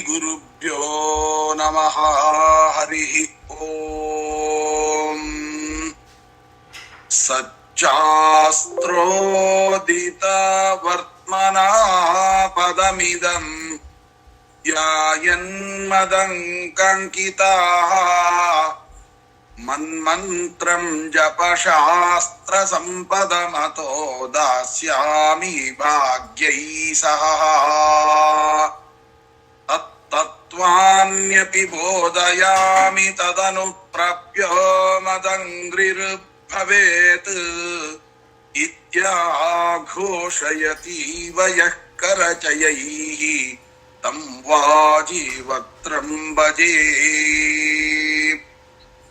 ಗುರುಭ್ಯೋ ನಮಃ. ಹರಿ ಓಂ. ಸಚ್ಚಾಸ್ತ್ರೋದಿತ ವರ್ತ್ಮನಾ ಪದಮಿದಂ ಧ್ಯಾಯನ್ಮದಂಕಂಕಿತಾಃ ಮನ್ಮಂತ್ರಂ ಜಪಶಾಸ್ತ್ರ ಸಂಪದಮತೋ ದಾಸ್ಯಾಮಿ ಭಾಗ್ಯೈ ಸಹ. ತತ್ವಾನ್ಯಪಿ ಬೋಧಯಾಮಿ ತದನುಪ್ರಪ್ಯೋ ಮದಂಗ್ರಿರ್ಭವೇತ್ ಇತ್ಯಾಘೋಷಯತೀವ ಯಃ ಕರಚಯೈಃ ತಂ ವಾಜೀವಕ್ತ್ರಂ ಭಜೇ.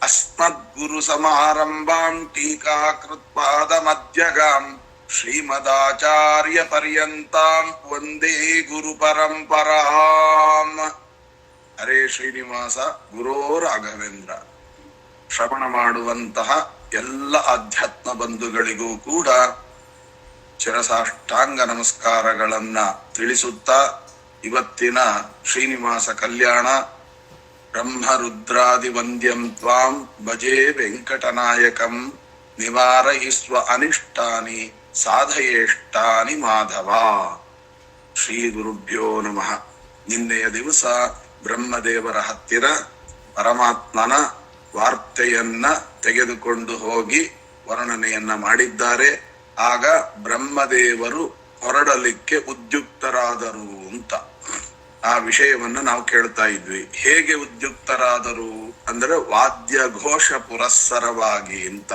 ಅಸ್ಮದ್ಗುರು ಸಮಾರಂಭಾಂ ಟೀಕಾಕೃತ್ಪಾದಮಧ್ಯಗಾಂ ಶ್ರೀಮದಾಚಾರ್ಯ ಪರ್ಯಂತಾಂ ವಂದೇ ಗುರು ಪರಂಪರಾಂ. ಹರೇ ಶ್ರೀನಿವಾಸ ಗುರೋ ರಾಘವೇಂದ್ರ. ಶ್ರವಣ ಮಾಡುವಂತಹ ಎಲ್ಲ ಅಧ್ಯಾತ್ಮ ಬಂಧುಗಳಿಗೂ ಕೂಡ ಶಿರಸಾಷ್ಟಾಂಗ ನಮಸ್ಕಾರಗಳನ್ನ ತಿಳಿಸುತ್ತಾ, ಇವತ್ತಿನ ಶ್ರೀನಿವಾಸ ಕಲ್ಯಾಣ ಬ್ರಹ್ಮರುದ್ರಾದಿ ವಂದ್ಯಂ ತ್ವಾಂ ಭಜೆ ವೆಂಕಟನಾಯಕಂ ನಿವಾರಯಿಸ್ವ ಅನಿಷ್ಟಾನಿ ಸಾಧಯೇಷ್ಟಾನಿ ಮಾಧವ. ಶ್ರೀ ಗುರುಭ್ಯೋ ನಮಃ. ನಿನ್ನೆಯ ದಿವಸ ಬ್ರಹ್ಮದೇವರ ಹತ್ತಿರ ಪರಮಾತ್ಮನ ವಾರ್ತೆಯನ್ನ ತೆಗೆದುಕೊಂಡು ಹೋಗಿ ವರ್ಣನೆಯನ್ನ ಮಾಡಿದ್ದಾರೆ. ಆಗ ಬ್ರಹ್ಮದೇವರು ಹೊರಡಲಿಕ್ಕೆ ಉದ್ಯುಕ್ತರಾದರು ಅಂತ ಆ ವಿಷಯವನ್ನು ನಾವು ಕೇಳ್ತಾ ಇದ್ವಿ. ಹೇಗೆ ಉದ್ಯುಕ್ತರಾದರು ಅಂದ್ರೆ ವಾದ್ಯ ಘೋಷ ಪುರಸ್ಸರವಾಗಿ ಅಂತ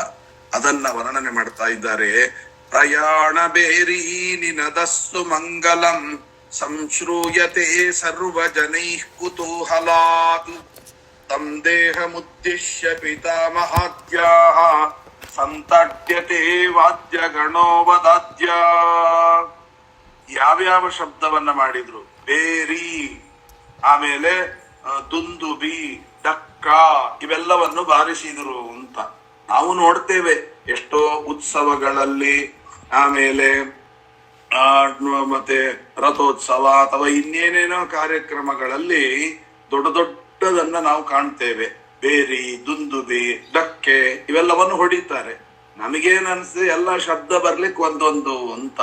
ಅದನ್ನ ವರ್ಣನೆ ಮಾಡ್ತಾ ಇದ್ದಾರೆ. ಪ್ರಯಾಣ ಬೇರಿ ನಿನದಸ್ಸು ಮಂಗಲಂ ಸಂಶ್ರೂಯತೆ ಸರ್ವಜನೈಃ ಕುತೂಹಲಾತ್ ತಂ ದೇಹಮುದ್ದಿಶ್ಯ ಪಿತಾಮಹಾದ್ಯಾಃ ಸಂತಡ್ಯತೆ ವಾದ್ಯಗಣೋ ವದಾದ್ಯ. ಯಾವ್ಯಾವ ಶಬ್ದವನ್ನ ಮಾಡಿದ್ರು? ಬೇರಿ, ಆಮೇಲೆ ದುಂದುಬಿ, ಡಕ್ಕ, ಇವೆಲ್ಲವನ್ನು ಬಾರಿಸಿದ್ರು ಅಂತ ನಾವು ನೋಡ್ತೇವೆ ಎಷ್ಟೋ ಉತ್ಸವಗಳಲ್ಲಿ, ಆಮೇಲೆ ಮತ್ತೆ ರಥೋತ್ಸವ ಅಥವಾ ಇನ್ನೇನೇನೋ ಕಾರ್ಯಕ್ರಮಗಳಲ್ಲಿ ದೊಡ್ಡ ದೊಡ್ಡದನ್ನ ನಾವು ಕಾಣ್ತೇವೆ. ಬೇರಿ, ದುಂದುಬಿ, ಡಕ್ಕೆ ಇವೆಲ್ಲವನ್ನು ಹೊಡಿತಾರೆ. ನಮಗೇನ್ ಅನ್ಸ್ತದೆ, ಎಲ್ಲ ಶಬ್ದ ಬರ್ಲಿಕ್ಕೆ ಒಂದೊಂದು ಅಂತ.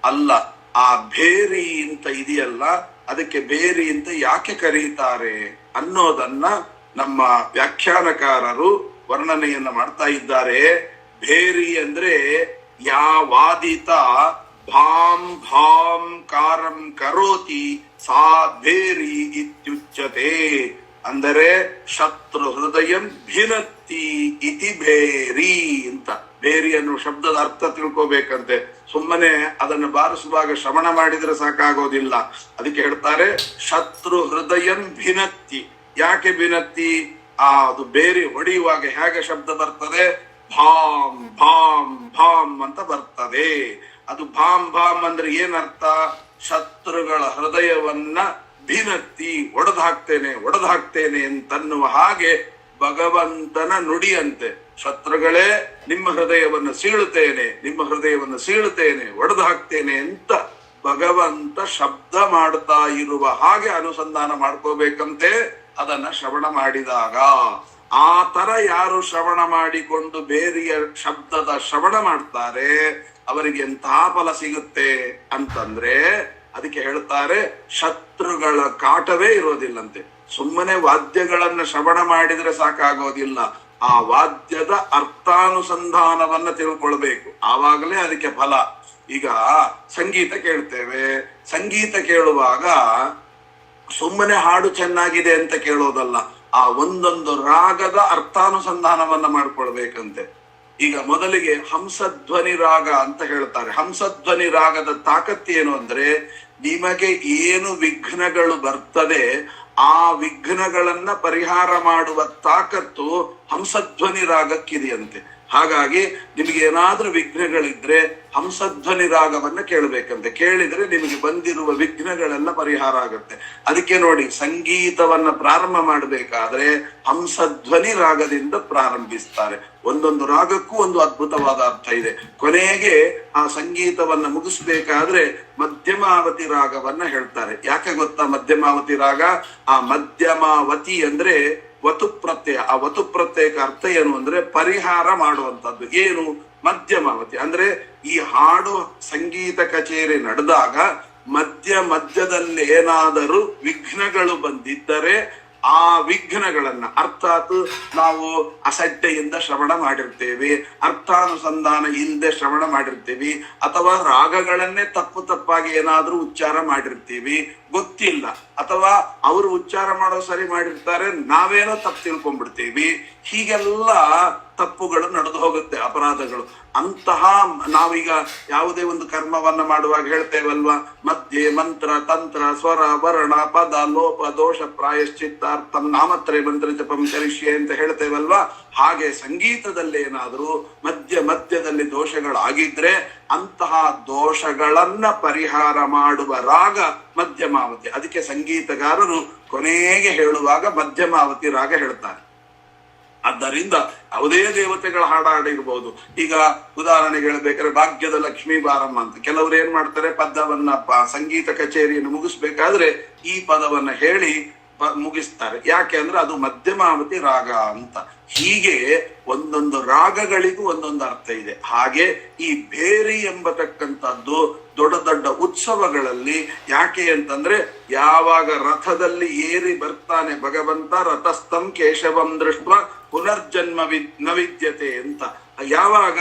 ಅಲ್ಲ, ಆ ಬೇರಿ ಅಂತ ಇದೆಯಲ್ಲ, ಅದಕ್ಕೆ ಬೇರಿ ಅಂತ ಯಾಕೆ ಕರೀತಾರೆ ಅನ್ನೋದನ್ನ ನಮ್ಮ ವ್ಯಾಖ್ಯಾನಕಾರರು ವರ್ಣನೆಯನ್ನ ಮಾಡ್ತಾ ಇದ್ದಾರೆ. ಬೇರಿ ಅಂದ್ರೆ ಯಾ ವಾದಿತ ಭಾಂ ಭಾಂ ಕಾರಂ ಕರೋತಿ ಸಾ ಬೇರಿ ಇತ್ಯುಚ್ಯತೆ. ಅಂದರೆ ಶತ್ರು ಹೃದಯಂ ಭಿನತ್ತಿ ಇತಿ ಬೇರಿ ಅಂತ. ಬೇರಿ ಅನ್ನೋ ಶಬ್ದದ ಅರ್ಥ ತಿಳ್ಕೋಬೇಕಂತೆ. ಸುಮ್ಮನೆ ಅದನ್ನು ಬಾರಿಸುವಾಗ ಶ್ರವಣ ಮಾಡಿದ್ರೆ ಸಾಕಾಗೋದಿಲ್ಲ. ಅದಕ್ಕೆ ಹೇಳ್ತಾರೆ ಶತ್ರು ಹೃದಯಂ ಭಿನತ್ತಿ. ಯಾಕೆ ಭಿನತ್ತಿ? ಅದು ಬೇರೆ ಹೊಡೆಯುವಾಗ ಹೇಗೆ ಶಬ್ದ ಬರ್ತದೆ? ಭಾಂ ಭಾಂ ಭಾಂ ಅಂತ ಬರ್ತದೆ. ಅದು ಭಾಂ ಭಾಂ ಅಂದ್ರೆ ಏನರ್ಥ? ಶತ್ರುಗಳ ಹೃದಯವನ್ನ ಭಿನತ್ತಿ, ಒಡೆದಾಕ್ತೇನೆ ಅಂತನ್ನುವ ಹಾಗೆ ಭಗವಂತನ ನುಡಿಯಂತೆ. ಶತ್ರುಗಳೇ, ನಿಮ್ಮ ಹೃದಯವನ್ನು ಸೀಳುತ್ತೇನೆ, ಒಡೆದು ಹಾಕ್ತೇನೆ ಅಂತ ಭಗವಂತ ಶಬ್ದ ಮಾಡ್ತಾ ಇರುವ ಹಾಗೆ ಅನುಸಂಧಾನ ಮಾಡ್ಕೋಬೇಕಂತೆ ಅದನ್ನ ಶ್ರವಣ ಮಾಡಿದಾಗ. ಆ ತರ ಯಾರು ಶ್ರವಣ ಮಾಡಿಕೊಂಡು ಬೇರೆಯ ಶಬ್ದದ ಶ್ರವಣ ಮಾಡ್ತಾರೆ ಅವರಿಗೆ ಎಂತಹ ಫಲ ಸಿಗುತ್ತೆ ಅಂತಂದ್ರೆ, ಅದಕ್ಕೆ ಹೇಳ್ತಾರೆ ಶತ್ರುಗಳ ಕಾಟವೇ ಇರೋದಿಲ್ಲಂತೆ. ಸುಮ್ಮನೆ ವಾದ್ಯಗಳನ್ನ ಶ್ರವಣ ಮಾಡಿದ್ರೆ ಸಾಕಾಗೋದಿಲ್ಲ, ಆ ವಾದ್ಯದ ಅರ್ಥಾನುಸಂಧಾನವನ್ನ ತಿಳ್ಕೊಳ್ಬೇಕು, ಆವಾಗಲೇ ಅದಕ್ಕೆ ಫಲ. ಈಗ ಸಂಗೀತ ಕೇಳ್ತೇವೆ, ಸಂಗೀತ ಕೇಳುವಾಗ ಸುಮ್ಮನೆ ಹಾಡು ಚೆನ್ನಾಗಿದೆ ಅಂತ ಕೇಳೋದಲ್ಲ, ಆ ಒಂದೊಂದು ರಾಗದ ಅರ್ಥಾನುಸಂಧಾನವನ್ನ ಮಾಡ್ಕೊಳ್ಬೇಕಂತೆ. ಈಗ ಮೊದಲಿಗೆ ಹಂಸಧ್ವನಿ ರಾಗ ಅಂತ ಹೇಳ್ತಾರೆ. ಹಂಸಧ್ವನಿ ರಾಗದ ತಾಕತ್ತೇನು ಅಂದ್ರೆ, ನಿಮಗೆ ಏನು ವಿಘ್ನಗಳು ಬರ್ತದೆ ಆ ವಿಘ್ನಗಳನ್ನ ಪರಿಹಾರ ಮಾಡುವ ತಾಕತ್ತು ಹಂಸಧ್ವನಿ ರಾಗಕ್ಕಿದೆಯಂತೆ. ಹಾಗಾಗಿ ನಿಮಗೆ ಏನಾದ್ರೂ ವಿಘ್ನಗಳಿದ್ರೆ ಹಂಸಧ್ವನಿ ರಾಗವನ್ನ ಕೇಳಬೇಕಂತೆ. ಕೇಳಿದ್ರೆ ನಿಮಗೆ ಬಂದಿರುವ ವಿಘ್ನಗಳೆಲ್ಲ ಪರಿಹಾರ ಆಗುತ್ತೆ. ಅದಕ್ಕೆ ನೋಡಿ, ಸಂಗೀತವನ್ನ ಪ್ರಾರಂಭ ಮಾಡಬೇಕಾದ್ರೆ ಹಂಸಧ್ವನಿ ರಾಗದಿಂದ ಪ್ರಾರಂಭಿಸ್ತಾರೆ. ಒಂದೊಂದು ರಾಗಕ್ಕೂ ಒಂದು ಅದ್ಭುತವಾದ ಅರ್ಥ ಇದೆ. ಕೊನೆಗೆ ಆ ಸಂಗೀತವನ್ನ ಮುಗಿಸ್ಬೇಕಾದ್ರೆ ಮಧ್ಯಮಾವತಿ ರಾಗವನ್ನ ಹೇಳ್ತಾರೆ. ಯಾಕೆ ಗೊತ್ತಾ ಮಧ್ಯಮಾವತಿ ರಾಗ? ಆ ಮಧ್ಯಮಾವತಿ ಅಂದ್ರೆ ವತು ಪ್ರತ್ಯಯ. ಆ ವತು ಪ್ರತ್ಯಯಕ್ಕೆ ಅರ್ಥ ಏನು ಅಂದ್ರೆ ಪರಿಹಾರ ಮಾಡುವಂತದ್ದು. ಏನು? ಮಧ್ಯಮಾವತಿ ಅಂದ್ರೆ ಈ ಹಾಡು ಸಂಗೀತ ಕಚೇರಿ ನಡೆದಾಗ ಮಧ್ಯದಲ್ಲಿ ಏನಾದರೂ ವಿಘ್ನಗಳು ಬಂದಿದ್ದರೆ ಆ ವಿಘ್ನಗಳನ್ನ, ಅರ್ಥಾತ್ ನಾವು ಅಸಡ್ಡೆಯಿಂದ ಶ್ರವಣ ಮಾಡಿರ್ತೇವೆ, ಅರ್ಥಾನುಸಂಧಾನ ಇಲ್ಲದೆ ಶ್ರವಣ ಮಾಡಿರ್ತೀವಿ, ಅಥವಾ ರಾಗಗಳನ್ನೇ ತಪ್ಪಾಗಿ ಏನಾದ್ರೂ ಉಚ್ಚಾರ ಮಾಡಿರ್ತೀವಿ, ಗೊತ್ತಿಲ್ಲ, ಅಥವಾ ಅವರು ಉಚ್ಚಾರ ಮಾಡೋ ಸರಿ ಮಾಡಿರ್ತಾರೆ, ನಾವೇನೋ ತಪ್ಪು ತಿಳ್ಕೊಂಡ್ಬಿಡ್ತೀವಿ. ಹೀಗೆಲ್ಲ ತಪ್ಪುಗಳು ನಡೆದು ಹೋಗುತ್ತೆ, ಅಪರಾಧಗಳು. ಅಂತಹ ನಾವೀಗ ಯಾವುದೇ ಒಂದು ಕರ್ಮವನ್ನ ಮಾಡುವಾಗ ಹೇಳ್ತೇವಲ್ವಾ, ಮಧ್ಯೆ ಮಂತ್ರ ತಂತ್ರ ಸ್ವರ ವರ್ಣ ಪದ ಲೋಪ ದೋಷ ಪ್ರಾಯಶ್ಚಿತ್ತಾರ್ಥಂ ನಾಮತ್ರಯ ಮಂತ್ರ ಜಪಂ ಚರಿಷ್ಯೆ ಅಂತ ಹೇಳ್ತೇವಲ್ವಾ. ಹಾಗೆ ಸಂಗೀತದಲ್ಲಿ ಏನಾದ್ರೂ ಮಧ್ಯದಲ್ಲಿ ದೋಷಗಳಾಗಿದ್ರೆ ಅಂತಹ ದೋಷಗಳನ್ನ ಪರಿಹಾರ ಮಾಡುವ ರಾಗ ಮಧ್ಯಮಾವತಿ. ಅದಕ್ಕೆ ಸಂಗೀತಗಾರರು ಕೊನೆಗೆ ಹೇಳುವಾಗ ಮಧ್ಯಮಾವತಿ ರಾಗ ಹೇಳ್ತಾರೆ. ಆದ್ದರಿಂದ ಯಾವುದೇ ದೇವತೆಗಳ ಹಾಡಾಡಿರ್ಬೋದು. ಈಗ ಉದಾಹರಣೆಗೆ ಹೇಳ್ಬೇಕಾದ್ರೆ ಭಾಗ್ಯದ ಲಕ್ಷ್ಮೀ ಬಾರಮ್ಮ ಅಂತ ಕೆಲವರು ಏನ್ ಮಾಡ್ತಾರೆ, ಪದವನ್ನ ಸಂಗೀತ ಕಚೇರಿಯನ್ನು ಮುಗಿಸ್ಬೇಕಾದ್ರೆ ಈ ಪದವನ್ನ ಹೇಳಿ ಮುಗಿಸ್ತಾರೆ. ಯಾಕೆ ಅಂದ್ರೆ ಅದು ಮಧ್ಯಮಾವತಿ ರಾಗ ಅಂತ. ಹೀಗೆ ಒಂದೊಂದು ರಾಗಗಳಿಗೂ ಒಂದೊಂದು ಅರ್ಥ ಇದೆ. ಹಾಗೆ ಈ ಭೇರಿ ಎಂಬತಕ್ಕಂಥದ್ದು ದೊಡ್ಡ ದೊಡ್ಡ ಉತ್ಸವಗಳಲ್ಲಿ ಯಾಕೆ ಅಂತಂದ್ರೆ, ಯಾವಾಗ ರಥದಲ್ಲಿ ಏರಿ ಬರ್ತಾನೆ ಭಗವಂತ, ರಥಸ್ಥಂ ಕೇಶವಂ ದೃಷ್ಟ ಪುನರ್ಜನ್ಮ ನವಿದ್ಯತೆ ಅಂತ, ಯಾವಾಗ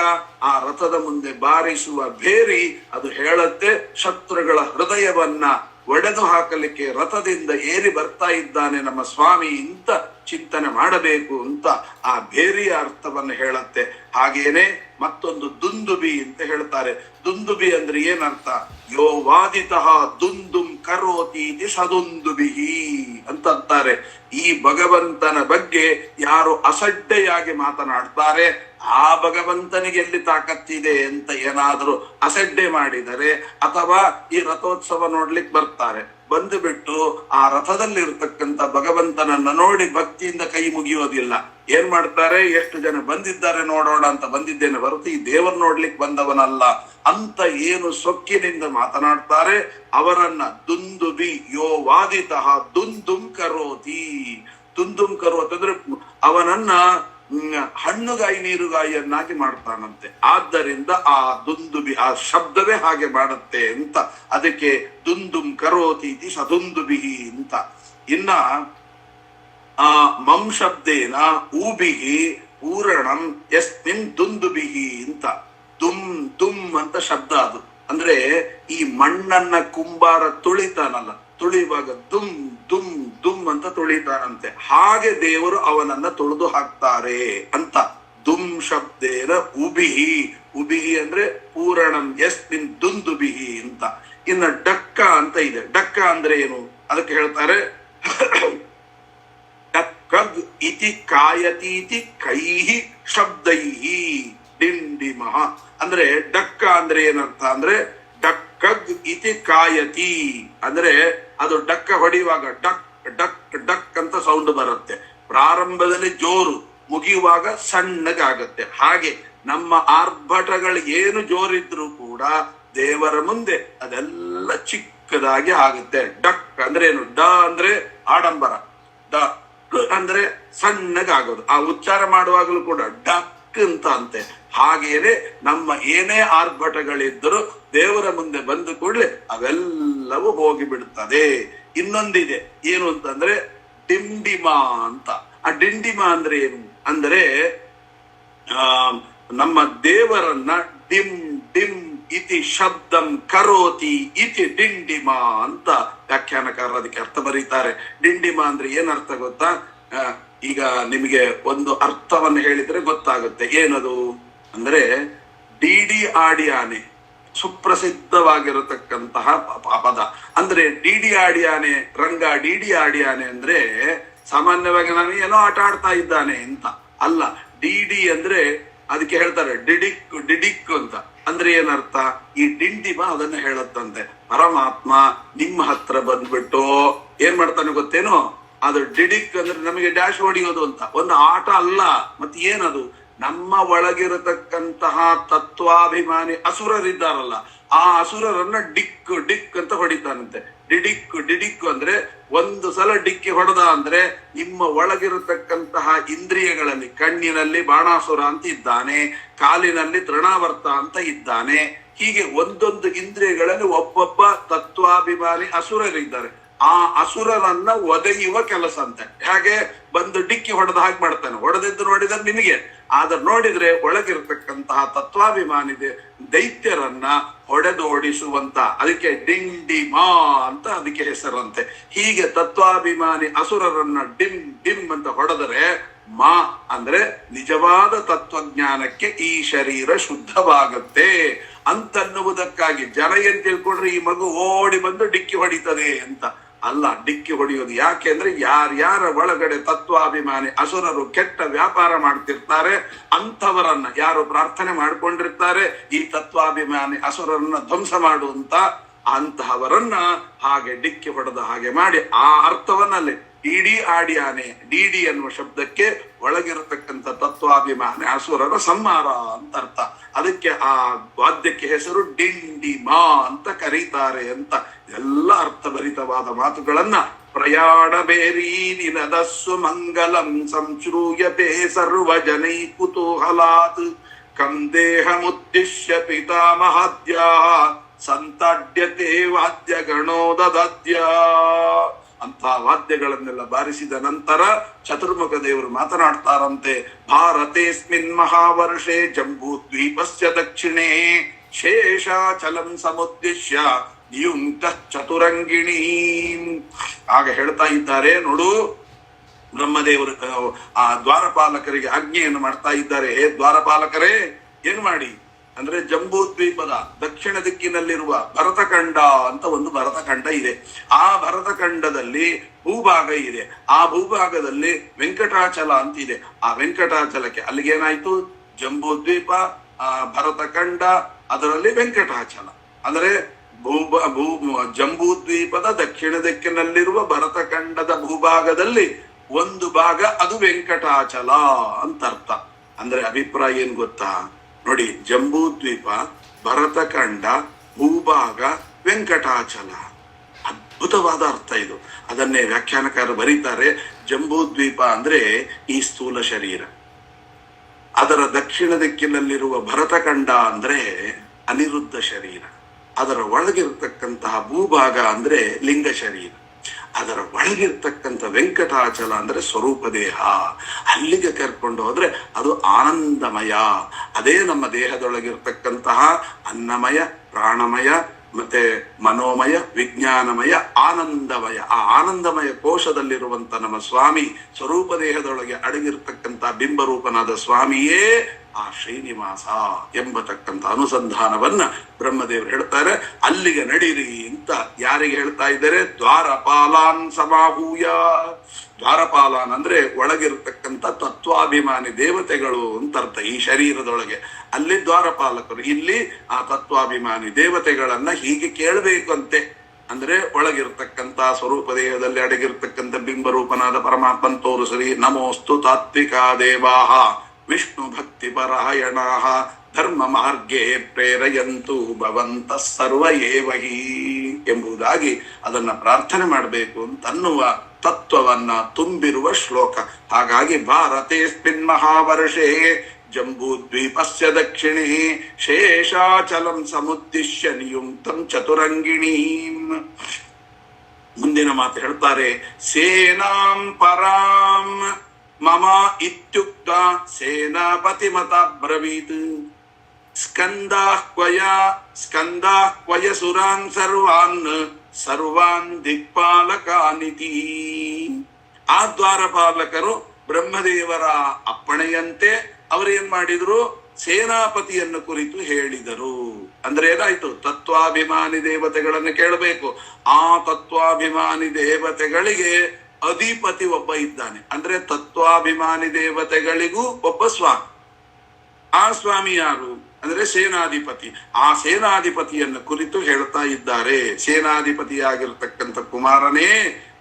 ಆ ರಥದ ಮುಂದೆ ಬಾರಿಸುವ ಭೇರಿ ಅದು ಹೇಳತ್ತೆ ಶತ್ರುಗಳ ಹೃದಯವನ್ನ ಒಡೆದು ಹಾಕಲಿಕ್ಕೆ ರಥದಿಂದ ಏರಿ ಬರ್ತಾ ಇದ್ದಾನೆ ನಮ್ಮ ಸ್ವಾಮಿ ಅಂತ ಚಿಂತನೆ ಮಾಡಬೇಕು ಅಂತ ಆ ಭೇರಿಯ ಅರ್ಥವನ್ನು ಹೇಳತ್ತೆ. ಹಾಗೇನೆ ಮತ್ತೊಂದು ದುಂದುಬಿ ಅಂತ ಹೇಳ್ತಾರೆ. ದುಂದುಬಿ ಅಂದ್ರೆ ಏನರ್ಥ? ಯೋ ವಾದಿತಃ ದುಂದುಂ ಕರೋತೀತಿ ಸದುಂದುಬಿಹಿ ಅಂತ ಅಂತಾರೆ. ಈ ಭಗವಂತನ ಬಗ್ಗೆ ಯಾರು ಅಸಡ್ಡೆಯಾಗಿ ಮಾತನಾಡ್ತಾರೆ, ಆ ಭಗವಂತನಿಗೆ ಎಲ್ಲಿ ತಾಕತ್ತಿದೆ ಅಂತ ಏನಾದರೂ ಅಸಡ್ಡೆ ಮಾಡಿದರೆ, ಅಥವಾ ಈ ರಥೋತ್ಸವ ನೋಡ್ಲಿಕ್ಕೆ ಬರ್ತಾರೆ, ಬಂದು ಬಿಟ್ಟು ಆ ರಥದಲ್ಲಿ ಇರ್ತಕ್ಕಂಥ ಭಗವಂತನನ್ನ ನೋಡಿ ಭಕ್ತಿಯಿಂದ ಕೈ ಮುಗಿಯೋದಿಲ್ಲ. ಏನ್ ಮಾಡ್ತಾರೆ, ಎಷ್ಟು ಜನ ಬಂದಿದ್ದಾರೆ ನೋಡೋಣ ಅಂತ ಬಂದಿದ್ದೇನೆ ಹೊರತು ಈ ದೇವರು ನೋಡ್ಲಿಕ್ಕೆ ಬಂದವನಲ್ಲ ಅಂತ ಏನು ಸೊಕ್ಕಿನಿಂದ ಮಾತನಾಡ್ತಾರೆ, ಅವರನ್ನ ದುಂದುಬಿ ಯೋ ವಾದಿತಃ ದುಂದುಂ ಕರೋತಿ. ದುಂದುಂ ಕರೋತಿ ಅಂದ್ರೆ ಅವನನ್ನ ಹಣ್ಣುಗಾಯಿ ನೀರುಗಾಯಿಯನ್ನಾಗಿ ಮಾಡ್ತಾನಂತೆ. ಆದ್ದರಿಂದ ಆ ದುಂದುಬಿ ಆ ಶಬ್ದವೇ ಹಾಗೆ ಮಾಡುತ್ತೆ ಅಂತ, ಅದಕ್ಕೆ ದುಂದುಂ ಕರೋತೀತಿ ಸದುಂದುಬಿಹಿ ಅಂತ. ಇನ್ನ ಆ ಮಂ ಶಬ್ದೇನ ಊಬಿಹಿ ಪೂರಣಂ ಯಸ್ಮಿನ್ ದುಂದುಬಿಹಿ ಅಂತ. ದುಮ್ ಅಂತ ಶಬ್ದ ಅದು. ಅಂದ್ರೆ ಈ ಮಣ್ಣನ್ನ ಕುಂಬಾರ ತುಳಿತಾನಲ್ಲ, ತುಳಿಯುವಾಗ ದುಮ್ ದುಮ್ ದುಮ್ ಅಂತ ತುಳಿತಾನಂತೆ. ಹಾಗೆ ದೇವರು ಅವನನ್ನ ತುಳಿದು ಹಾಕ್ತಾರೆ ಅಂತ. ದುಮ್ ಶಬ್ದೇನ ಉಬಿಹಿ. ಉಬಿಹಿ ಅಂದ್ರೆ ಪೂರಣಂ ಯಸ್ಮಿನ್ ದುಂದುಬಿಹಿ ಅಂತ. ಇನ್ನ ಡಕ್ಕ ಅಂತ ಇದೆ. ಡಕ್ಕ ಅಂದ್ರೆ ಏನು? ಅದಕ್ಕೆ ಹೇಳ್ತಾರೆ ಡಕ್ಕಗ್ ಇತಿ ಕಾಯತೀತಿ ಕೈಹಿ ಶಬ್ದೈಹಿ ಡಿಂಡಿಮಃ. ಅಂದ್ರೆ ಡಕ್ಕ ಅಂದ್ರೆ ಏನರ್ಥ ಅಂದ್ರೆ ಡಕ್ಕಗ್ ಇತಿ ಕಾಯತಿ ಅಂದ್ರೆ ಅದು ಡಕ್ಕ ಹೊಡೆಯುವಾಗ ಡಕ್ ಡಕ್ ಡಕ್ ಅಂತ ಸೌಂಡ್ ಬರುತ್ತೆ. ಪ್ರಾರಂಭದಲ್ಲಿ ಜೋರು, ಮುಗಿಯುವಾಗ ಸಣ್ಣಗಾಗತ್ತೆ. ಹಾಗೆ ನಮ್ಮ ಆರ್ಭಟಗಳು ಏನು ಜೋರಿದ್ರು ಕೂಡ ದೇವರ ಮುಂದೆ ಅದೆಲ್ಲ ಚಿಕ್ಕದಾಗಿ ಆಗುತ್ತೆ. ಡಕ್ ಅಂದ್ರೆ ಏನು? ಡ ಅಂದ್ರೆ ಆಡಂಬರ, ಡಕ್ ಅಂದ್ರೆ ಸಣ್ಣಗಾಗೋದು. ಆ ಉಚ್ಚಾರ ಮಾಡುವಾಗಲೂ ಕೂಡ ಡಕ್ ಅಂತ ಅಂತೆ. ಹಾಗೇನೆ ನಮ್ಮ ಏನೇ ಆರ್ಭಟಗಳಿದ್ದರೂ ದೇವರ ಮುಂದೆ ಬಂದು ಕೂಡಲೇ ಅವೆಲ್ಲವೂ ಹೋಗಿ ಬಿಡುತ್ತದೆ. ಇನ್ನೊಂದಿದೆ, ಏನು ಅಂತಂದ್ರೆ ಡಿಂಡಿಮ ಅಂತ. ಆ ಡಿಂಡಿಮ ಅಂದ್ರೆ ಏನು ಅಂದ್ರೆ ನಮ್ಮ ದೇವರನ್ನ ಡಿಮ್ ಡಿಮ್ ಇತಿ ಶಬ್ದಂ ಕರೋತಿ ಇತಿ ಡಿಂಡಿಮ ಅಂತ ವ್ಯಾಖ್ಯಾನಕಾರರು ಅದಕ್ಕೆ ಅರ್ಥ ಬರೀತಾರೆ. ಡಿಂಡಿಮ ಅಂದ್ರೆ ಏನ್ ಅರ್ಥ ಗೊತ್ತಾ? ಈಗ ನಿಮಗೆ ಒಂದು ಅರ್ಥವನ್ನು ಹೇಳಿದ್ರೆ ಗೊತ್ತಾಗುತ್ತೆ. ಏನದು ಅಂದ್ರೆ ಡಿಡಿ ಆಡಿ ಆನೆ ಸುಪ್ರಸಿದ್ಧವಾಗಿರತಕ್ಕಂತಹ ಪದ. ಅಂದ್ರೆ ಡಿಡಿ ಆಡಿ ಆನೆ, ರಂಗ ಡಿಡಿ ಆಡಿ ಆನೆ ಅಂದ್ರೆ ಸಾಮಾನ್ಯವಾಗಿ ನಾನು ಏನೋ ಆಟ ಆಡ್ತಾ ಇದ್ದಾನೆ ಅಂತ ಅಲ್ಲ. ಡಿಡಿ ಅಂದ್ರೆ ಅದಕ್ಕೆ ಹೇಳ್ತಾರೆ ಡಿಡಿಕ್ ಡಿಡಿಕ್ ಅಂತ. ಅಂದ್ರೆ ಏನರ್ಥ? ಈ ಡಿಂಡಿಮ ಅದನ್ನ ಹೇಳತ್ತಂತೆ. ಪರಮಾತ್ಮ ನಿಮ್ಮ ಹತ್ರ ಬಂದ್ಬಿಟ್ಟು ಏನ್ ಮಾಡ್ತಾನೆ ಗೊತ್ತೇನು? ಅದು ಡಿಡಿಕ್ ಅಂದ್ರೆ ನಮಗೆ ಡ್ಯಾಶ್ ಹೊಡಿಯೋದು ಅಂತ, ಒಂದು ಆಟ ಅಲ್ಲ. ಮತ್ತೆ ಏನದು? ನಮ್ಮ ಒಳಗಿರತಕ್ಕಂತಹ ತತ್ವಾಭಿಮಾನಿ ಅಸುರರಿದ್ದಾರಲ್ಲ, ಆ ಅಸುರರನ್ನ ಡಿಕ್ ಡಿಕ್ ಅಂತ ಹೊಡಿತಾನಂತೆ. ಡಿಡಿಕ್ ಡಿಡಿಕ್ ಅಂದ್ರೆ ಒಂದು ಸಲ ಡಿಕ್ಕಿ ಹೊಡೆದ ಅಂದ್ರೆ ನಿಮ್ಮ ಒಳಗಿರತಕ್ಕಂತಹ ಇಂದ್ರಿಯಗಳಲ್ಲಿ, ಕಣ್ಣಿನಲ್ಲಿ ಬಾಣಾಸುರ ಅಂತ ಇದ್ದಾನೆ, ಕಾಲಿನಲ್ಲಿ ತೃಣಾವರ್ತ ಅಂತ ಇದ್ದಾನೆ, ಹೀಗೆ ಒಂದೊಂದು ಇಂದ್ರಿಯಗಳಲ್ಲಿ ಒಬ್ಬೊಬ್ಬ ತತ್ವಾಭಿಮಾನಿ ಅಸುರರಿದ್ದಾರೆ. ಆ ಅಸುರರನ್ನ ಒದೆಯುವ ಕೆಲಸ ಅಂತೆ. ಹಾಗೆ ಬಂದು ಡಿಕ್ಕಿ ಹೊಡೆದ ಹಾಗೆ ಮಾಡ್ತಾನೆ. ಹೊಡೆದಿದ್ದು ನೋಡಿದ್ರೆ ನಿನಗೆ, ಆದ್ರೆ ನೋಡಿದ್ರೆ ಒಳಗಿರ್ತಕ್ಕಂತಹ ತತ್ವಾಭಿಮಾನಿ ದೈತ್ಯರನ್ನ ಹೊಡೆದೋಡಿಸುವಂತ, ಅದಕ್ಕೆ ಡಿಂಡಿಮಾ ಅಂತ ಅದಕ್ಕೆ ಹೆಸರಂತೆ. ಹೀಗೆ ತತ್ವಾಭಿಮಾನಿ ಅಸುರರನ್ನ ಡಿಮ್ ಡಿಮ್ ಅಂತ ಹೊಡೆದರೆ ಮಾ ಅಂದ್ರೆ ನಿಜವಾದ ತತ್ವಜ್ಞಾನಕ್ಕೆ ಈ ಶರೀರ ಶುದ್ಧವಾಗುತ್ತೆ ಅಂತನ್ನುವುದಕ್ಕಾಗಿ ಜನ ಏನ್ ತಿಳ್ಕೊಂಡ್ರೆ ಈ ಮಗು ಓಡಿ ಬಂದು ಡಿಕ್ಕಿ ಹೊಡಿತದೆ ಅಂತ. ಅಲ್ಲ, ಡಿಕ್ಕಿ ಹೊಡೆಯೋದು ಯಾಕೆ ಅಂದ್ರೆ ಯಾರ್ಯಾರ ಒಳಗಡೆ ತತ್ವಾಭಿಮಾನಿ ಅಸುರರು ಕೆಟ್ಟ ವ್ಯಾಪಾರ ಮಾಡ್ತಿರ್ತಾರೆ ಅಂಥವರನ್ನ ಯಾರು ಪ್ರಾರ್ಥನೆ ಮಾಡ್ಕೊಂಡಿರ್ತಾರೆ ಈ ತತ್ವಾಭಿಮಾನಿ ಅಸುರರನ್ನ ಧ್ವಂಸ ಮಾಡುವಂತ, ಅಂತಹವರನ್ನ ಹಾಗೆ ಡಿಕ್ಕಿ ಹೊಡೆದ ಹಾಗೆ ಮಾಡಿ ಆ ಅರ್ಥವನ್ನಲ್ಲಿ ಡಿಡಿ ಆಡಿಯಾನೆ, ಡಿಡಿ ಎನ್ನುವ ಶಬ್ದಕ್ಕೆ ಒಳಗಿರತಕ್ಕಂಥ ತತ್ವಾಭಿಮಾನಿ ಅಸುರರ ಸಂಹಾರ ಅಂತ ಅರ್ಥ. ಅದಕ್ಕೆ ಆ ವಾದ್ಯಕ್ಕೆ ಹೆಸರು ಡಿಂಡಿಮಾ ಅಂತ ಕರೀತಾರೆ ಅಂತ. ಎಲ್ಲ ಅರ್ಥಭರಿತವಾದ ಮಾತುಗಳನ್ನ ಪ್ರಯಾಣ ಬೇರಿ ನಿನದಸ್ಸು ಮಂಗಲಂ ಸಂಶ್ರೂಯತೆ ಸರ್ವಜನೈ ಕುತೂಹಲಾತ್ ಕಂ ದೇಹಮುದ್ದಿಶ್ಯ ಪಿತಾಮಹಾದ್ಯಾ ಸಂತಾಡ್ಯತೆ ವಾದ್ಯ ಗಣೋ ದದಾದ್ಯ ಅಂತ ವಾದ್ಯಗಳನ್ನೆಲ್ಲ ಬಾರಿಸಿದ ನಂತರ ಚತುರ್ಮುಖ ದೇವರು ಮಾತನಾಡ್ತಾರಂತೆ. ಭಾರತೇಸ್ಮಿನ್ ಮಹಾವರ್ಷೆ ಜಂಬೂ ದ್ವೀಪಸ್ಯ ದಕ್ಷಿಣೆ ಶೇಷಾಚಲಂ ಸಮುದ್ದಿಶ್ಯ ನಿಯುಕ್ತ ಚತುರಂಗಿಣಿ. ಆಗ ಹೇಳ್ತಾ ಇದ್ದಾರೆ, ನೋಡು ಬ್ರಹ್ಮದೇವರು ಆ ದ್ವಾರಪಾಲಕರಿಗೆ ಆಜ್ಞೆಯನ್ನು ಮಾಡ್ತಾ ಇದ್ದಾರೆ. ಹೇ ದ್ವಾರಪಾಲಕರೇ, ಏನ್ ಮಾಡಿ ಅಂದ್ರೆ ಜಂಬೂ ದ್ವೀಪದ ದಕ್ಷಿಣ ದಿಕ್ಕಿನಲ್ಲಿರುವ ಭರತಖಂಡ ಅಂತ ಒಂದು ಭರತಖಂಡ ಇದೆ. ಆ ಭರತಖಂಡದಲ್ಲಿ ಭೂಭಾಗ ಇದೆ. ಆ ಭೂಭಾಗದಲ್ಲಿ ವೆಂಕಟಾಚಲ ಅಂತ ಇದೆ. ಆ ವೆಂಕಟಾಚಲಕ್ಕೆ ಅಲ್ಲಿಗೆ ಏನಾಯ್ತು, ಜಂಬೂ ದ್ವೀಪ, ಭರತಖಂಡ, ಅದರಲ್ಲಿ ವೆಂಕಟಾಚಲ ಅಂದ್ರೆ ಜಂಬೂ ದ್ವೀಪದ ದಕ್ಷಿಣ ದಿಕ್ಕಿನಲ್ಲಿರುವ ಭರತಖಂಡದ ಭೂಭಾಗದಲ್ಲಿ ಒಂದು ಭಾಗ ಅದು ವೆಂಕಟಾಚಲ ಅಂತ ಅರ್ಥ. ಅಂದ್ರೆ ಅಭಿಪ್ರಾಯ ಏನ್ ಗೊತ್ತಾ ನೋಡಿ, ಜಂಬೂ ದ್ವೀಪ, ಭರತಖಂಡ, ಭೂಭಾಗ, ವೆಂಕಟಾಚಲ, ಅದ್ಭುತವಾದ ಅರ್ಥ ಇದು. ಅದನ್ನೇ ವ್ಯಾಖ್ಯಾನಕಾರ ಬರೀತಾರೆ. ಜಂಬೂ ದ್ವೀಪ ಅಂದ್ರೆ ಈ ಸ್ಥೂಲ ಶರೀರ, ಅದರ ದಕ್ಷಿಣ ದಿಕ್ಕಿನಲ್ಲಿರುವ ಭರತಖಂಡ ಅಂದ್ರೆ ಅನಿರುದ್ಧ ಶರೀರ, ಅದರ ಒಳಗಿರ್ತಕ್ಕಂತಹ ಭೂಭಾಗ ಅಂದ್ರೆ ಲಿಂಗ ಶರೀರ, ಅದರ ಒಳಗಿರ್ತಕ್ಕಂಥ ವೆಂಕಟಾಚಲ ಅಂದ್ರೆ ಸ್ವರೂಪ ದೇಹ. ಅಲ್ಲಿಗೆ ಕರ್ಕೊಂಡು ಹೋದ್ರೆ ಅದು ಆನಂದಮಯ. ಅದೇ ನಮ್ಮ ದೇಹದೊಳಗಿರ್ತಕ್ಕಂತಹ ಅನ್ನಮಯ, ಪ್ರಾಣಮಯ, ಮತ್ತೆ ಮನೋಮಯ, ವಿಜ್ಞಾನಮಯ, ಆನಂದಮಯ. ಆ ಆನಂದಮಯ ಕೋಶದಲ್ಲಿರುವಂತ ನಮ್ಮ ಸ್ವಾಮಿ ಸ್ವರೂಪ ದೇಹದೊಳಗೆ ಅಡಗಿರ್ತಕ್ಕಂಥ ಬಿಂಬರೂಪನಾದ ಸ್ವಾಮಿಯೇ ಆ ಶ್ರೀನಿವಾಸ ಎಂಬತಕ್ಕಂಥ ಅನುಸಂಧಾನವನ್ನ ಬ್ರಹ್ಮದೇವರು ಹೇಳ್ತಾರೆ. ಅಲ್ಲಿಗೆ ನಡೀರಿ ಅಂತ ಯಾರಿಗೆ ಹೇಳ್ತಾ ಇದ್ದಾರೆ? ದ್ವಾರಪಾಲಾನ್ ಸಮಾಹೂಯ. ದ್ವಾರಪಾಲಾನ್ ಅಂದ್ರೆ ಒಳಗಿರ್ತಕ್ಕಂಥ ತತ್ವಾಭಿಮಾನಿ ದೇವತೆಗಳು ಅಂತ ಅರ್ಥ. ಈ ಶರೀರದೊಳಗೆ ಅಲ್ಲಿ ದ್ವಾರಪಾಲಕರು, ಇಲ್ಲಿ ಆ ತತ್ವಾಭಿಮಾನಿ ದೇವತೆಗಳನ್ನ ಹೀಗೆ ಕೇಳಬೇಕಂತೆ. ಅಂದ್ರೆ ಒಳಗಿರ್ತಕ್ಕಂಥ ಸ್ವರೂಪ ದೇಹದಲ್ಲಿ ಅಡಗಿರ್ತಕ್ಕಂಥ ಬಿಂಬರೂಪನಾದ ಪರಮಾತ್ಮನ್ ತೋರಿಸಲಿ. ನಮೋಸ್ತು ತಾತ್ವಿಕಾ ದೇವಾಹ ವಿಷ್ಣು ಭಕ್ತಿ ಪರಾಯಣಾಹ ಧರ್ಮ ಮಾರ್ಗೇ ಪ್ರೇರಯಂತು ಭವಂತ ಸರ್ವ ಏವಹಿ ಎಂಬುದಾಗಿ ಅದನ್ನ ಪ್ರಾರ್ಥನೆ ಮಾಡಬೇಕು ಅಂತನ್ನುವ ತತ್ವವನ್ನ ತುಂಬಿರುವ ಶ್ಲೋಕ. ಹಾಗಾಗಿ ಭಾರತೇಸ್ಮಿನ್ ಮಹಾವರ್ಷೇ ಜಂಬೂ ದ್ವೀಪಸ್ಯ ದಕ್ಷಿಣೆ ಶೇಷಾಚಲಂ ಸಮುದ್ದಿಶ್ಯ ನಿಯುಕ್ತಂ ಚತುರಂಗಿಣೀಂ. ಮುಂದಿನ ಮಾತು ಹೇಳ್ತಾರೆ, ಸೇನಾಂ ಪರಾಂ ಮಮ ಇತ್ಯುಕ್ತ ಸೇನಾಪತಿ ಮತ ಬ್ರವೀತ್ ಸ್ಕಂದಾಃ ಕ್ವಯ ಸುರಾನ್ ಸರ್ವಾನ್ ದಿಕ್ಪಾಲಕಾನಿತಿ. ಆ ದ್ವಾರಪಾಲಕರು ಬ್ರಹ್ಮದೇವರ ಅಪ್ಪಣೆಯಂತೆ ಅವರೇನ್ ಮಾಡಿದ್ರು? ಸೇನಾಪತಿಯನ್ನು ಕುರಿತು ಹೇಳಿದರು. ಅಂದ್ರೆ ಏನಾಯ್ತು? ತತ್ವಾಭಿಮಾನಿ ದೇವತೆಗಳನ್ನು ಕೇಳಬೇಕು. ಆ ತತ್ವಾಭಿಮಾನಿ ದೇವತೆಗಳಿಗೆ ಅಧಿಪತಿ ಒಬ್ಬ ಇದ್ದಾನೆ. ಅಂದ್ರೆ ತತ್ವಾಭಿಮಾನಿ ದೇವತೆಗಳಿಗೂ ಒಬ್ಬ ಸ್ವಾಮಿ. ಆ ಸ್ವಾಮಿ ಯಾರು ಅಂದ್ರೆ ಸೇನಾಧಿಪತಿ. ಆ ಸೇನಾಧಿಪತಿಯನ್ನು ಕುರಿತು ಹೇಳ್ತಾ ಇದ್ದಾರೆ. ಸೇನಾಧಿಪತಿಯಾಗಿರ್ತಕ್ಕಂಥ ಕುಮಾರನೇ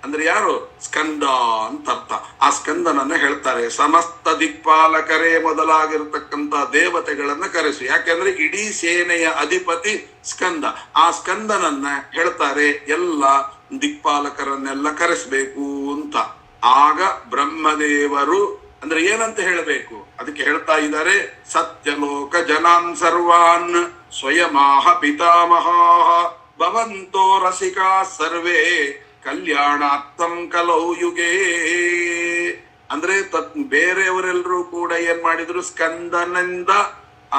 ಅಂದ್ರೆ ಯಾರು? ಸ್ಕಂದ ಅಂತ ಅರ್ಥ. ಆ ಸ್ಕಂದನನ್ನ ಹೇಳ್ತಾರೆ. ಸಮಸ್ತ ದಿಕ್ಪಾಲಕರೇ ಮೊದಲಾಗಿರ್ತಕ್ಕಂಥ ದೇವತೆಗಳನ್ನ ಕರೆಸು. ಯಾಕೆಂದ್ರೆ ಇಡೀ ಸೇನೆಯ ಅಧಿಪತಿ ಸ್ಕಂದ. ಆ ಸ್ಕಂದನನ್ನ ಹೇಳ್ತಾರೆ ಎಲ್ಲ ದಿಕ್ಪಾಲಕರನ್ನೆಲ್ಲ ಕರೆಸ್ಬೇಕು ಅಂತ. ಆಗ ಬ್ರಹ್ಮದೇವರು ಅಂದ್ರೆ ಏನಂತ ಹೇಳಬೇಕು ಅದಕ್ಕೆ ಹೇಳ್ತಾ ಇದ್ದಾರೆ. ಸತ್ಯಲೋಕ ಜನಾನ್ ಸರ್ವಾನ್ ಸ್ವಯಮಾಹ ಪಿತಾಮಹಾ ಭವಂತೋ ರಸಿಕಾ ಸರ್ವೇ ಕಲ್ಯಾಣಾರ್ಥಂ ಕಲೌ ಯುಗೇ. ಅಂದ್ರೆ ಬೇರೆಯವರೆಲ್ಲರೂ ಕೂಡ ಏನ್ ಮಾಡಿದ್ರು? ಸ್ಕಂದನಿಂದ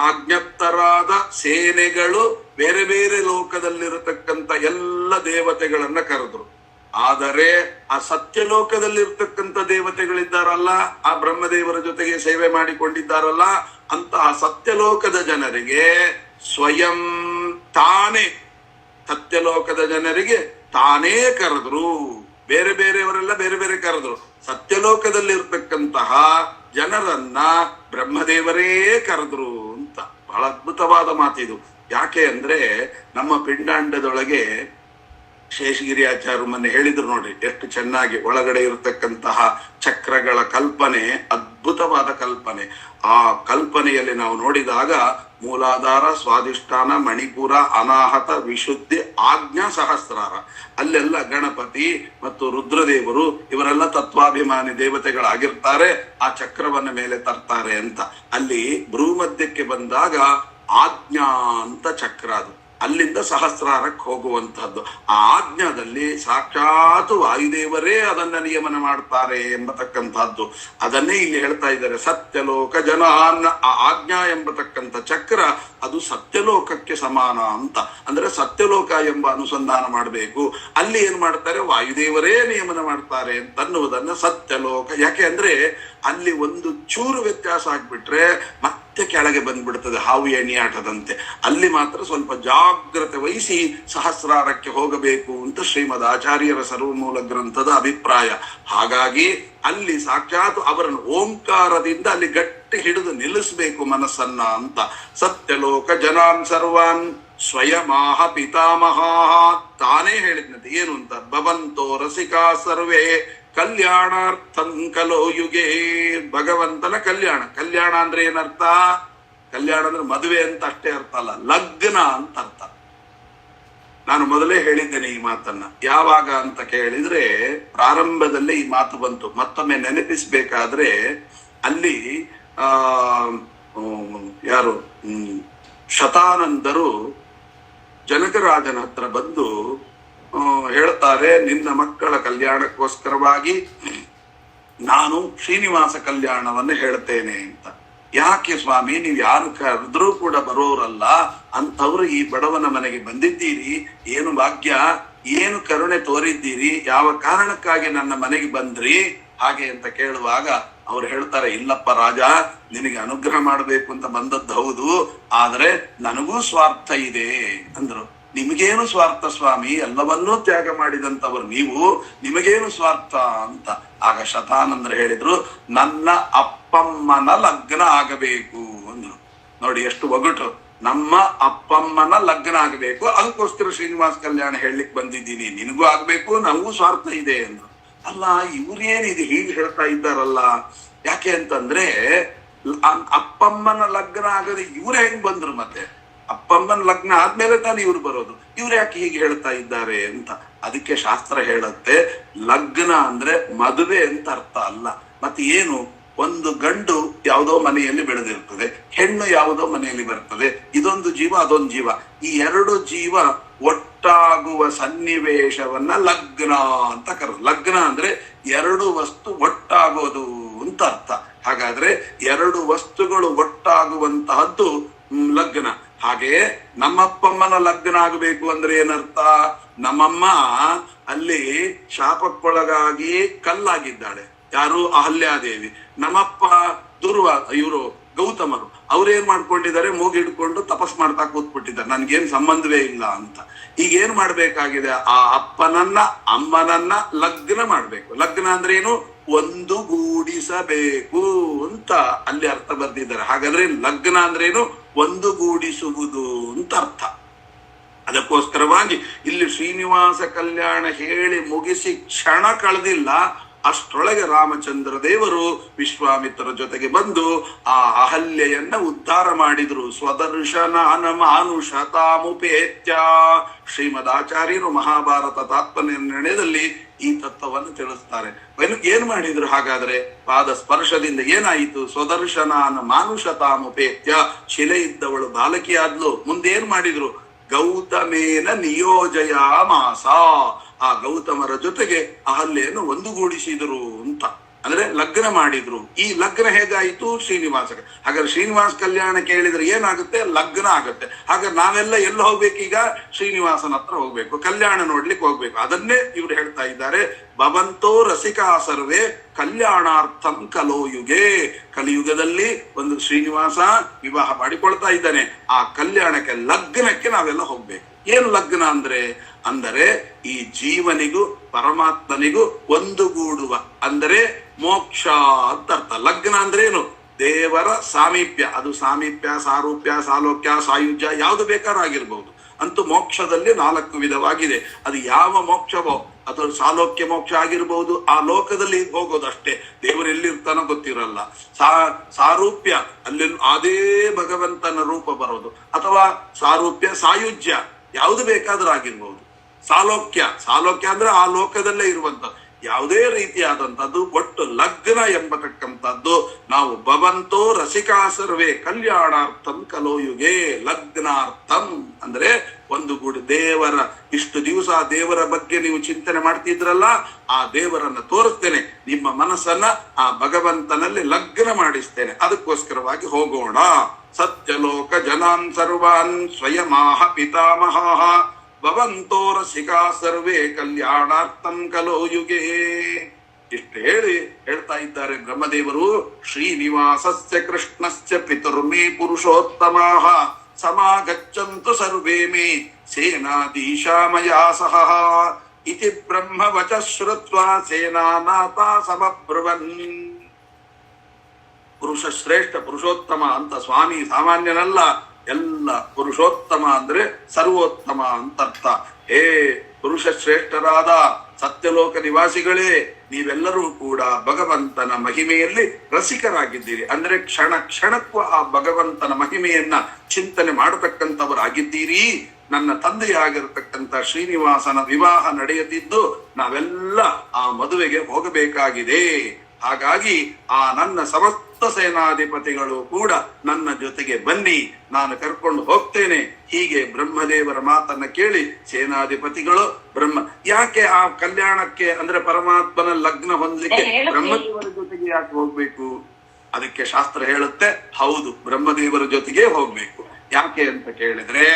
ಆಜ್ಞಪ್ತರಾದ ಸೇನೆಗಳು ಬೇರೆ ಬೇರೆ ಲೋಕದಲ್ಲಿರತಕ್ಕಂತ ಎಲ್ಲ ದೇವತೆಗಳನ್ನ ಕರೆದ್ರು. ಆದರೆ ಆ ಸತ್ಯಲೋಕದಲ್ಲಿರ್ತಕ್ಕಂಥ ದೇವತೆಗಳಿದ್ದಾರಲ್ಲ, ಆ ಬ್ರಹ್ಮದೇವರ ಜೊತೆಗೆ ಸೇವೆ ಮಾಡಿಕೊಂಡಿದ್ದಾರಲ್ಲ, ಅಂತಹ ಸತ್ಯಲೋಕದ ಜನರಿಗೆ ಸ್ವಯಂ ತಾನೇ ಸತ್ಯಲೋಕದ ಜನರಿಗೆ ತಾನೇ ಕರೆದ್ರು. ಬೇರೆ ಬೇರೆಯವರೆಲ್ಲ ಬೇರೆ ಬೇರೆ ಕರೆದ್ರು. ಸತ್ಯಲೋಕದಲ್ಲಿರ್ತಕ್ಕಂತಹ ಜನರನ್ನ ಬ್ರಹ್ಮದೇವರೇ ಕರೆದ್ರು ಅಂತ. ಬಹಳ ಅದ್ಭುತವಾದ ಮಾತಿದು. ಯಾಕೆ ಅಂದ್ರೆ ನಮ್ಮ ಪಿಂಡಾಂಡದೊಳಗೆ ಶೇಷಗಿರಿ ಆಚಾರ್ಯ ಮೊನ್ನೆ ಹೇಳಿದ್ರು ನೋಡ್ರಿ, ಎಷ್ಟು ಚೆನ್ನಾಗಿ ಒಳಗಡೆ ಇರತಕ್ಕಂತಹ ಚಕ್ರಗಳ ಕಲ್ಪನೆ ಅದ್ಭುತವಾದ ಕಲ್ಪನೆ. ಆ ಕಲ್ಪನೆಯಲ್ಲಿ ನಾವು ನೋಡಿದಾಗ ಮೂಲಾಧಾರ, ಸ್ವಾಧಿಷ್ಠಾನ, ಮಣಿಪುರ, ಅನಾಹತ, ವಿಶುದ್ಧಿ, ಆಜ್ಞಾ, ಸಹಸ್ರಾರ, ಅಲ್ಲೆಲ್ಲ ಗಣಪತಿ ಮತ್ತು ರುದ್ರದೇವರು ಇವರೆಲ್ಲ ತತ್ವಾಭಿಮಾನಿ ದೇವತೆಗಳಾಗಿರ್ತಾರೆ. ಆ ಚಕ್ರವನ್ನ ಮೇಲೆ ತರ್ತಾರೆ ಅಂತ. ಅಲ್ಲಿ ಭ್ರೂಮಧ್ಯಕ್ಕೆ ಬಂದಾಗ ಆಜ್ಞಾ ಅಂತ ಚಕ್ರ, ಅದು ಅಲ್ಲಿಂದ ಸಹಸ್ರಾರಕ್ಕೆ ಹೋಗುವಂತಹದ್ದು. ಆ ಆಜ್ಞಾದಲ್ಲಿ ಸಾಕ್ಷಾತ್ ವಾಯುದೇವರೇ ಅದನ್ನ ನಿಯಮನ ಮಾಡ್ತಾರೆ ಎಂಬತಕ್ಕಂಥದ್ದು. ಅದನ್ನೇ ಇಲ್ಲಿ ಹೇಳ್ತಾ ಇದ್ದಾರೆ. ಸತ್ಯಲೋಕ ಜನಾನ್, ಆ ಆಜ್ಞಾ ಎಂಬತಕ್ಕಂಥ ಚಕ್ರ ಅದು ಸತ್ಯಲೋಕಕ್ಕೆ ಸಮಾನ ಅಂತ. ಅಂದ್ರೆ ಸತ್ಯಲೋಕ ಎಂಬ ಅನುಸಂಧಾನ ಮಾಡಬೇಕು. ಅಲ್ಲಿ ಏನ್ ಮಾಡ್ತಾರೆ? ವಾಯುದೇವರೇ ನಿಯಮನ ಮಾಡ್ತಾರೆ ಅಂತನ್ನುವುದನ್ನ ಸತ್ಯಲೋಕ. ಯಾಕೆ ಅಂದ್ರೆ ಅಲ್ಲಿ ಒಂದು ಚೂರು ವ್ಯತ್ಯಾಸ ಆಗ್ಬಿಟ್ರೆ ಮತ್ತೆ ಕೆಳಗೆ ಬಂದ್ಬಿಡ್ತದೆ, ಹಾವು ಎಣಿಯಾಟದಂತೆ. ಅಲ್ಲಿ ಮಾತ್ರ ಸ್ವಲ್ಪ ಜಾಗ್ರತೆ ವಹಿಸಿ ಸಹಸ್ರಾರಕ್ಕೆ ಹೋಗಬೇಕು ಅಂತ ಶ್ರೀಮದ್ ಆಚಾರ್ಯರ ಸರ್ವಮೂಲ ಗ್ರಂಥದ ಅಭಿಪ್ರಾಯ. ಹಾಗಾಗಿ ಅಲ್ಲಿ ಸಾಕ್ಷಾತ್ ಅವರನ್ನು ಓಂಕಾರದಿಂದ ಅಲ್ಲಿ ಗಟ್ಟಿ ಹಿಡಿದು ನಿಲ್ಲಿಸಬೇಕು ಮನಸ್ಸನ್ನ ಅಂತ. ಸತ್ಯಲೋಕ ಜನಾನ್ ಸರ್ವಾನ್ ಸ್ವಯಮಾಹ ಪಿತಾಮಹಾ, ತಾನೇ ಹೇಳಿದ್ನಂತೆ. ಏನು ಅಂತ? ಭವಂತೋ ರಸಿಕಾ ಸರ್ವೇ ಕಲ್ಯಾಣಾರ್ಥಂ ಕಲೋ ಯುಗೇ. ಭಗವಂತನ ಕಲ್ಯಾಣ. ಕಲ್ಯಾಣ ಅಂದ್ರೆ ಏನರ್ಥ? ಕಲ್ಯಾಣ ಅಂದ್ರೆ ಮದುವೆ ಅಂತ ಅಷ್ಟೇ ಅರ್ಥ ಅಲ್ಲ, ಲಗ್ನ ಅಂತ ಅರ್ಥ. ನಾನು ಮೊದಲೇ ಹೇಳಿದ್ದೇನೆ ಈ ಮಾತನ್ನ. ಯಾವಾಗ ಅಂತ ಕೇಳಿದ್ರೆ ಪ್ರಾರಂಭದಲ್ಲೇ ಈ ಮಾತು ಬಂತು. ಮತ್ತೊಮ್ಮೆ ನೆನಪಿಸ್ಬೇಕಾದ್ರೆ ಅಲ್ಲಿ ಯಾರು ಶತಾನಂದರು ಜನಕರಾಜನ ಹತ್ರ ಬಂದು ಹೇಳ್ತಾರೆ, ನಿನ್ನ ಮಕ್ಕಳ ಕಲ್ಯಾಣಕ್ಕೋಸ್ಕರವಾಗಿ ನಾನು ಶ್ರೀನಿವಾಸ ಕಲ್ಯಾಣವನ್ನು ಹೇಳ್ತೇನೆ ಅಂತ. ಯಾಕೆ ಸ್ವಾಮಿ, ನೀವು ಯಾರು ಕರೆದ್ರೂ ಕೂಡ ಬರೋರಲ್ಲ ಅಂಥವ್ರು ಈ ಬಡವನ ಮನೆಗೆ ಬಂದಿದ್ದೀರಿ, ಏನು ಭಾಗ್ಯ, ಏನು ಕರುಣೆ ತೋರಿದ್ದೀರಿ, ಯಾವ ಕಾರಣಕ್ಕಾಗಿ ನನ್ನ ಮನೆಗೆ ಬಂದ್ರಿ ಹಾಗೆ ಅಂತ ಕೇಳುವಾಗ ಅವ್ರು ಹೇಳ್ತಾರೆ, ಇಲ್ಲಪ್ಪ ರಾಜ, ನಿನಗೆ ಅನುಗ್ರಹ ಮಾಡಬೇಕು ಅಂತ ಬಂದದ್ದು ಹೌದು, ಆದ್ರೆ ನನಗೂ ಸ್ವಾರ್ಥ ಇದೆ ಅಂದ್ರು. ನಿಮಗೇನು ಸ್ವಾರ್ಥ ಸ್ವಾಮಿ, ಎಲ್ಲವನ್ನೂ ತ್ಯಾಗ ಮಾಡಿದಂತವ್ರು ನೀವು, ನಿಮಗೇನು ಸ್ವಾರ್ಥ ಅಂತ. ಆಗ ಶತಾನಂದ್ರ ಹೇಳಿದ್ರು, ನನ್ನ ಅಪ್ಪಮ್ಮನ ಲಗ್ನ ಆಗಬೇಕು ಅಂದ್ರು. ನೋಡಿ ಎಷ್ಟು ಒಗಟು. ನಮ್ಮ ಅಪ್ಪಮ್ಮನ ಲಗ್ನ ಆಗಬೇಕು, ಅದಕ್ಕೋಸ್ಕರ ಶ್ರೀನಿವಾಸ ಕಲ್ಯಾಣ ಹೇಳಲಿಕ್ಕೆ ಬಂದಿದ್ದೀನಿ, ನಿನಗೂ ಆಗ್ಬೇಕು, ನನಗೂ ಸ್ವಾರ್ಥ ಇದೆ ಅಂದ್ರು. ಅಲ್ಲ, ಇವ್ರೇನಿದೆ ಹೀಗೆ ಹೇಳ್ತಾ ಇದ್ದಾರಲ್ಲ, ಯಾಕೆ ಅಂತಂದ್ರೆ ಅಪ್ಪಮ್ಮನ ಲಗ್ನ ಆಗದೆ ಇವ್ರು ಹೆಂಗ್ ಬಂದ್ರು? ಮತ್ತೆ ಅಪ್ಪಮ್ಮನ ಲಗ್ನ ಆದ್ಮೇಲೆ ತಾನು ಇವ್ರು ಬರೋದು, ಇವ್ರು ಯಾಕೆ ಹೀಗೆ ಹೇಳ್ತಾ ಇದ್ದಾರೆ ಅಂತ. ಅದಕ್ಕೆ ಶಾಸ್ತ್ರ ಹೇಳುತ್ತೆ, ಲಗ್ನ ಅಂದ್ರೆ ಮದುವೆ ಅಂತ ಅರ್ಥ ಅಲ್ಲ. ಮತ್ತೆ ಏನು? ಒಂದು ಗಂಡು ಯಾವುದೋ ಮನೆಯಲ್ಲಿ ಬೆಳೆದಿರ್ತದೆ, ಹೆಣ್ಣು ಯಾವುದೋ ಮನೆಯಲ್ಲಿ ಬರ್ತದೆ, ಇದೊಂದು ಜೀವ ಅದೊಂದು ಜೀವ, ಈ ಎರಡು ಜೀವ ಒಟ್ಟಾಗುವ ಸನ್ನಿವೇಶವನ್ನ ಲಗ್ನ ಅಂತ ಕರೆದು. ಲಗ್ನ ಅಂದ್ರೆ ಎರಡು ವಸ್ತು ಒಟ್ಟಾಗೋದು ಅಂತ ಅರ್ಥ. ಹಾಗಾದ್ರೆ ಎರಡು ವಸ್ತುಗಳು ಒಟ್ಟಾಗುವಂತಹದ್ದು ಲಗ್ನ. ಹಾಗೆ ನಮ್ಮಪ್ಪಮ್ಮನ ಲಗ್ನ ಆಗಬೇಕು ಅಂದ್ರೆ ಏನರ್ಥ? ನಮ್ಮಮ್ಮ ಅಲ್ಲಿ ಶಾಪಕ್ಕೊಳಗಾಗಿ ಕಲ್ಲಾಗಿದ್ದಾಳೆ. ಯಾರು? ಅಹಲ್ಯಾದೇವಿ. ನಮ್ಮಪ್ಪ ಇವರು ಗೌತಮರು, ಅವ್ರೇನ್ ಮಾಡ್ಕೊಂಡಿದ್ದಾರೆ? ಮೂಗಿಡ್ಕೊಂಡು ತಪಸ್ ಮಾಡ್ತಾ ಕೂತ್ಬಿಟ್ಟಿದ್ದಾರೆ, ನನ್ಗೇನ್ ಸಂಬಂಧವೇ ಇಲ್ಲ ಅಂತ. ಈಗ ಏನ್ ಮಾಡ್ಬೇಕಾಗಿದೆ? ಆ ಅಪ್ಪನನ್ನ ಅಮ್ಮನನ್ನ ಲಗ್ನ ಮಾಡ್ಬೇಕು. ಲಗ್ನ ಅಂದ್ರೆ ಏನು? ಒಂದುಗೂಡಿಸಬೇಕು ಅಂತ ಅಲ್ಲಿ ಅರ್ಥ ಬರ್ದಿದ್ದಾರೆ. ಹಾಗಾದ್ರೆ ಲಗ್ನ ಅಂದ್ರೇನು? ಒಂದುಗೂಡಿಸುವುದು ಅಂತ ಅರ್ಥ. ಅದಕ್ಕೋಸ್ಕರವಾಗಿ ಇಲ್ಲಿ ಶ್ರೀನಿವಾಸ ಕಲ್ಯಾಣ ಹೇಳಿ ಮುಗಿಸಿ ಕ್ಷಣ ಕಳೆದಿಲ್ಲ, ಅಷ್ಟರೊಳಗೆ ರಾಮಚಂದ್ರ ದೇವರು ವಿಶ್ವಾಮಿತ್ರರ ಜೊತೆಗೆ ಬಂದು ಆ ಅಹಲ್ಯೆಯನ್ನ ಉದ್ಧಾರ ಮಾಡಿದ್ರು. ಸ್ವದರ್ಶನಾನ ಮಾನುಷತಾಮುಪೇತ್ಯ. ಶ್ರೀಮದ್ ಆಚಾರ್ಯರು ಮಹಾಭಾರತ ತಾತ್ಪರ್ಯದಲ್ಲಿ ಈ ತತ್ವವನ್ನು ತಿಳಿಸ್ತಾರೆ. ಏನ್ ಮಾಡಿದ್ರು ಹಾಗಾದ್ರೆ? ಪಾದ ಸ್ಪರ್ಶದಿಂದ ಏನಾಯಿತು? ಸ್ವದರ್ಶನಾನ ಮಾನುಷತಾಮುಪೇತ್ಯ. ಶಿಲೆ ಇದ್ದವಳು ಬಾಲಕಿಯಾದ್ಲು. ಮುಂದೇನ್ ಮಾಡಿದ್ರು? ಗೌತಮೇನ ನಿಯೋಜಯ ಮಾಸ. ಆ ಗೌತಮರ ಜೊತೆಗೆ ಅಹಲ್ಯೆಯನ್ನು ಒಂದುಗೂಡಿಸಿದರು ಅಂತ, ಅಂದ್ರೆ ಲಗ್ನ ಮಾಡಿದ್ರು. ಈ ಲಗ್ನ ಹೇಗಾಯಿತು? ಶ್ರೀನಿವಾಸ. ಹಾಗಾದ್ರೆ ಶ್ರೀನಿವಾಸ ಕಲ್ಯಾಣ ಕೇಳಿದ್ರೆ ಏನಾಗುತ್ತೆ? ಲಗ್ನ ಆಗುತ್ತೆ. ಹಾಗಾದ್ರೆ ನಾವೆಲ್ಲ ಎಲ್ಲ ಹೋಗ್ಬೇಕೀಗ? ಶ್ರೀನಿವಾಸನ ಹತ್ರ ಹೋಗ್ಬೇಕು, ಕಲ್ಯಾಣ ನೋಡ್ಲಿಕ್ಕೆ ಹೋಗ್ಬೇಕು. ಅದನ್ನೇ ಇವ್ರು ಹೇಳ್ತಾ ಇದ್ದಾರೆ, ಭವಂತೋ ರಸಿಕಾ ಸರ್ವೇ ಕಲ್ಯಾಣಾರ್ಥಂ ಕಲೋಯುಗೆ. ಕಲಿಯುಗದಲ್ಲಿ ಒಂದು ಶ್ರೀನಿವಾಸ ವಿವಾಹ ಮಾಡಿಕೊಳ್ತಾ ಇದ್ದಾನೆ. ಆ ಕಲ್ಯಾಣಕ್ಕೆ, ಲಗ್ನಕ್ಕೆ ನಾವೆಲ್ಲ ಹೋಗ್ಬೇಕು. ಏನು ಲಗ್ನ ಅಂದರೆ ಈ ಜೀವನಿಗೂ ಪರಮಾತ್ಮನಿಗೂ ಒಂದುಗೂಡುವ, ಅಂದರೆ ಮೋಕ್ಷ ಅಂತ ಅರ್ಥ. ಲಗ್ನ ಅಂದ್ರೆ ಏನು? ದೇವರ ಸಾಮೀಪ್ಯ. ಅದು ಸಾಮೀಪ್ಯ, ಸಾರೂಪ್ಯ, ಸಾಲೋಕ್ಯ, ಸಾಯುಜ್ಯ ಯಾವುದು ಬೇಕಾದ್ರೂ ಆಗಿರ್ಬಹುದು. ಅಂತೂ ಮೋಕ್ಷದಲ್ಲಿ 4 ವಿಧವಾಗಿದೆ. ಅದು ಯಾವ ಮೋಕ್ಷವೋ, ಅದು ಸಾಲೋಕ್ಯ ಮೋಕ್ಷ ಆಗಿರ್ಬಹುದು, ಆ ಲೋಕದಲ್ಲಿ ಹೋಗೋದಷ್ಟೇ, ದೇವರು ಎಲ್ಲಿರ್ತಾನೋ ಗೊತ್ತಿರಲ್ಲ. ಸಾರೂಪ್ಯ, ಅಲ್ಲಿ ಅದೇ ಭಗವಂತನ ರೂಪ ಬರೋದು. ಅಥವಾ ಸಾರೂಪ್ಯ, ಸಾಯುಜ್ಯ ಯಾವುದು ಬೇಕಾದ್ರೂ ಆಗಿರ್ಬಹುದು. ಸಾಲೋಕ್ಯ ಅಂದ್ರೆ ಆ ಲೋಕದಲ್ಲೇ ಇರುವಂತದ್ದು, ಯಾವುದೇ ರೀತಿಯಾದಂಥದ್ದು. ಒಟ್ಟು ಲಗ್ನ ಎಂಬತಕ್ಕಂಥದ್ದು ನಾವು ಭವಂತೋ ರಸಿಕಾ ಸರ್ವೇ ಕಲ್ಯಾಣಾರ್ಥಂ ಕಲೋಯುಗೆ. ಲಗ್ನಾರ್ಥಂ ಅಂದ್ರೆ ಒಂದುಗೂಡಿ ದೇವರ, ಇಷ್ಟು ದಿವಸ ದೇವರ ಬಗ್ಗೆ ನೀವು ಚಿಂತನೆ ಮಾಡ್ತಿದ್ರಲ್ಲ, ಆ ದೇವರನ್ನ ತೋರಿಸ್ತೇನೆ, ನಿಮ್ಮ ಮನಸ್ಸನ್ನ ಆ ಭಗವಂತನಲ್ಲಿ ಲಗ್ನ ಮಾಡಿಸ್ತೇನೆ. ಅದಕ್ಕೋಸ್ಕರವಾಗಿ ಹೋಗೋಣ. ಸತ್ಯಲೋಕ ಜನಾನ್ ಸರ್ವಾನ್ ಸ್ವಯಮಾಹ ಪಿತಾಮಹ ಭವಂತೋ ರಸಿಕಾ ಸರ್ವೇ ಕಲ್ಯಾಣಾರ್ಥಂ ಕಲೋಯುಗೆ. ಇಷ್ಟು ಹೇಳ್ತಾ ಇದ್ದಾರೆ ಬ್ರಹ್ಮದೇವರು. ಶ್ರೀನಿವಾಸಸ್ಯ ಕೃಷ್ಣಸ್ಯ ಪಿತುರ್ಮೇ ಪುರುಷೋತ್ತಮಾಃ ಸಮಾಗಚ್ಚಂತು ಸರ್ವೇ ಮೇ ಸೇನಾಧೀಶಾ ಮಯಾ ಸಹ ಇತಿ ಬ್ರಹ್ಮ ವಚಃ ಶ್ರುತ್ವಾ ಸೇನಾನಾಥ ಸಮಬ್ರುವನ್. ಪುರುಷ ಶ್ರೇಷ್ಠ, ಪುರುಷೋತ್ತಮ ಅಂತ ಸ್ವಾಮಿ ಸಾಮಾನ್ಯನಲ್ಲ, ಎಲ್ಲ ಪುರುಷೋತ್ತಮ ಅಂದ್ರೆ ಸರ್ವೋತ್ತಮ ಅಂತ ಅರ್ಥ. ಹೇ ಪುರುಷ ಶ್ರೇಷ್ಠರಾದ ಸತ್ಯಲೋಕ ನಿವಾಸಿಗಳೇ, ನೀವೆಲ್ಲರೂ ಕೂಡ ಭಗವಂತನ ಮಹಿಮೆಯಲ್ಲಿ ರಸಿಕರಾಗಿದ್ದೀರಿ. ಅಂದ್ರೆ ಕ್ಷಣ ಕ್ಷಣಕ್ಕೂ ಆ ಭಗವಂತನ ಮಹಿಮೆಯನ್ನ ಚಿಂತನೆ ಮಾಡತಕ್ಕಂಥವರಾಗಿದ್ದೀರಿ. ನನ್ನ ತಂದೆಯಾಗಿರತಕ್ಕಂಥ ಶ್ರೀನಿವಾಸನ ವಿವಾಹ ನಡೆಯುತ್ತಿದ್ದು ನಾವೆಲ್ಲ ಆ ಮದುವೆಗೆ ಹೋಗಬೇಕಾಗಿದೆ. ಹಾಗಾಗಿ ಆ ನನ್ನ ಸಮಸ್ತ ಸೇನಾಧಿಪತಿಗಳು ಕೂಡ ನನ್ನ ಜೊತೆಗೆ ಬನ್ನಿ, ನಾನು ಕರ್ಕೊಂಡು ಹೋಗ್ತೇನೆ. ಹೀಗೆ ಬ್ರಹ್ಮದೇವರ ಮಾತನ್ನ ಕೇಳಿ ಸೇನಾಧಿಪತಿಗಳು ಯಾಕೆ ಆ ಕಲ್ಯಾಣಕ್ಕೆ ಅಂದ್ರೆ ಪರಮಾತ್ಮನ ಲಗ್ನ ಹೊಂದಲಿಕ್ಕೆ ಬ್ರಹ್ಮದೇವರ ಜೊತೆಗೆ ಯಾಕೆ ಹೋಗ್ಬೇಕು? ಅದಕ್ಕೆ ಶಾಸ್ತ್ರ ಹೇಳುತ್ತೆ, ಹೌದು, ಬ್ರಹ್ಮದೇವರ ಜೊತೆಗೆ ಹೋಗ್ಬೇಕು. ಯಾಕೆ ಅಂತ ಕೇಳಿದ್ರೆ,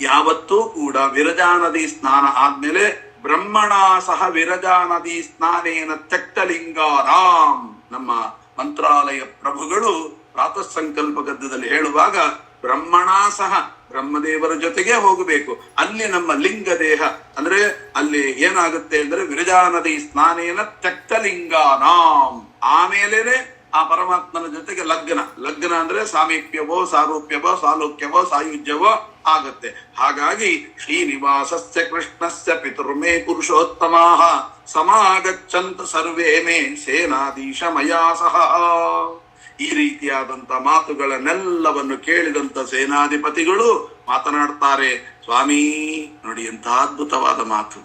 ಯಾವತ್ತೂ ಕೂಡ ವಿರಜಾ ನದಿ ಸ್ನಾನ ಆದ್ಮೇಲೆ ಬ್ರಹ್ಮಣ ಸಹ ವಿರಜಾ ನದಿ ಸ್ನಾನೇನ ತ್ಯಕ್ತಲಿಂಗಾರಾಮ್. ನಮ್ಮ ಮಂತ್ರಾಲಯ ಪ್ರಭುಗಳು ಪ್ರಾತಃ ಸಂಕಲ್ಪ ಗದ್ದದಲ್ಲಿ ಹೇಳುವಾಗ ಬ್ರಹ್ಮಣ ಸಹ ಬ್ರಹ್ಮದೇವರ ಜೊತೆಗೆ ಹೋಗಬೇಕು. ಅಲ್ಲಿ ನಮ್ಮ ಲಿಂಗ ದೇಹ ಅಂದ್ರೆ ಅಲ್ಲಿ ಏನಾಗುತ್ತೆ ಅಂದ್ರೆ ವಿರಜಾ ನದಿ ಸ್ನಾನೇನ ತ್ಯಕ್ತಲಿಂಗಾನಾಂ. ಆಮೇಲೆನೆ ಆ ಪರಮಾತ್ಮನ ಜೊತೆಗೆ ಲಗ್ನ ಅಂದ್ರೆ ಸಾಮೀಪ್ಯವೋ, ಸಾರೂಪ್ಯವೋ, ಸಾಲೋಕ್ಯವೋ, ಸಾಯುಜ್ಯವೋ ಆಗುತ್ತೆ. ಹಾಗಾಗಿ ಶ್ರೀನಿವಾಸಸ್ಯ ಕೃಷ್ಣಸ್ಯ ಪಿತುರ್ಮೇ ಪುರುಷೋತ್ತಮಾಃ ಸಮಾಗಚ್ಚಂತ ಸರ್ವೇ ಮೇ ಸೇನಾಧೀಶ ಮಯಾ ಸಹ. ಈ ರೀತಿಯಾದಂತ ಮಾತುಗಳನ್ನೆಲ್ಲವನ್ನು ಕೇಳಿದಂತ ಸೇನಾಧಿಪತಿಗಳು ಮಾತನಾಡ್ತಾರೆ, ಸ್ವಾಮಿ ನೋಡಿ ಎಂತ ಅದ್ಭುತವಾದ ಮಾತು.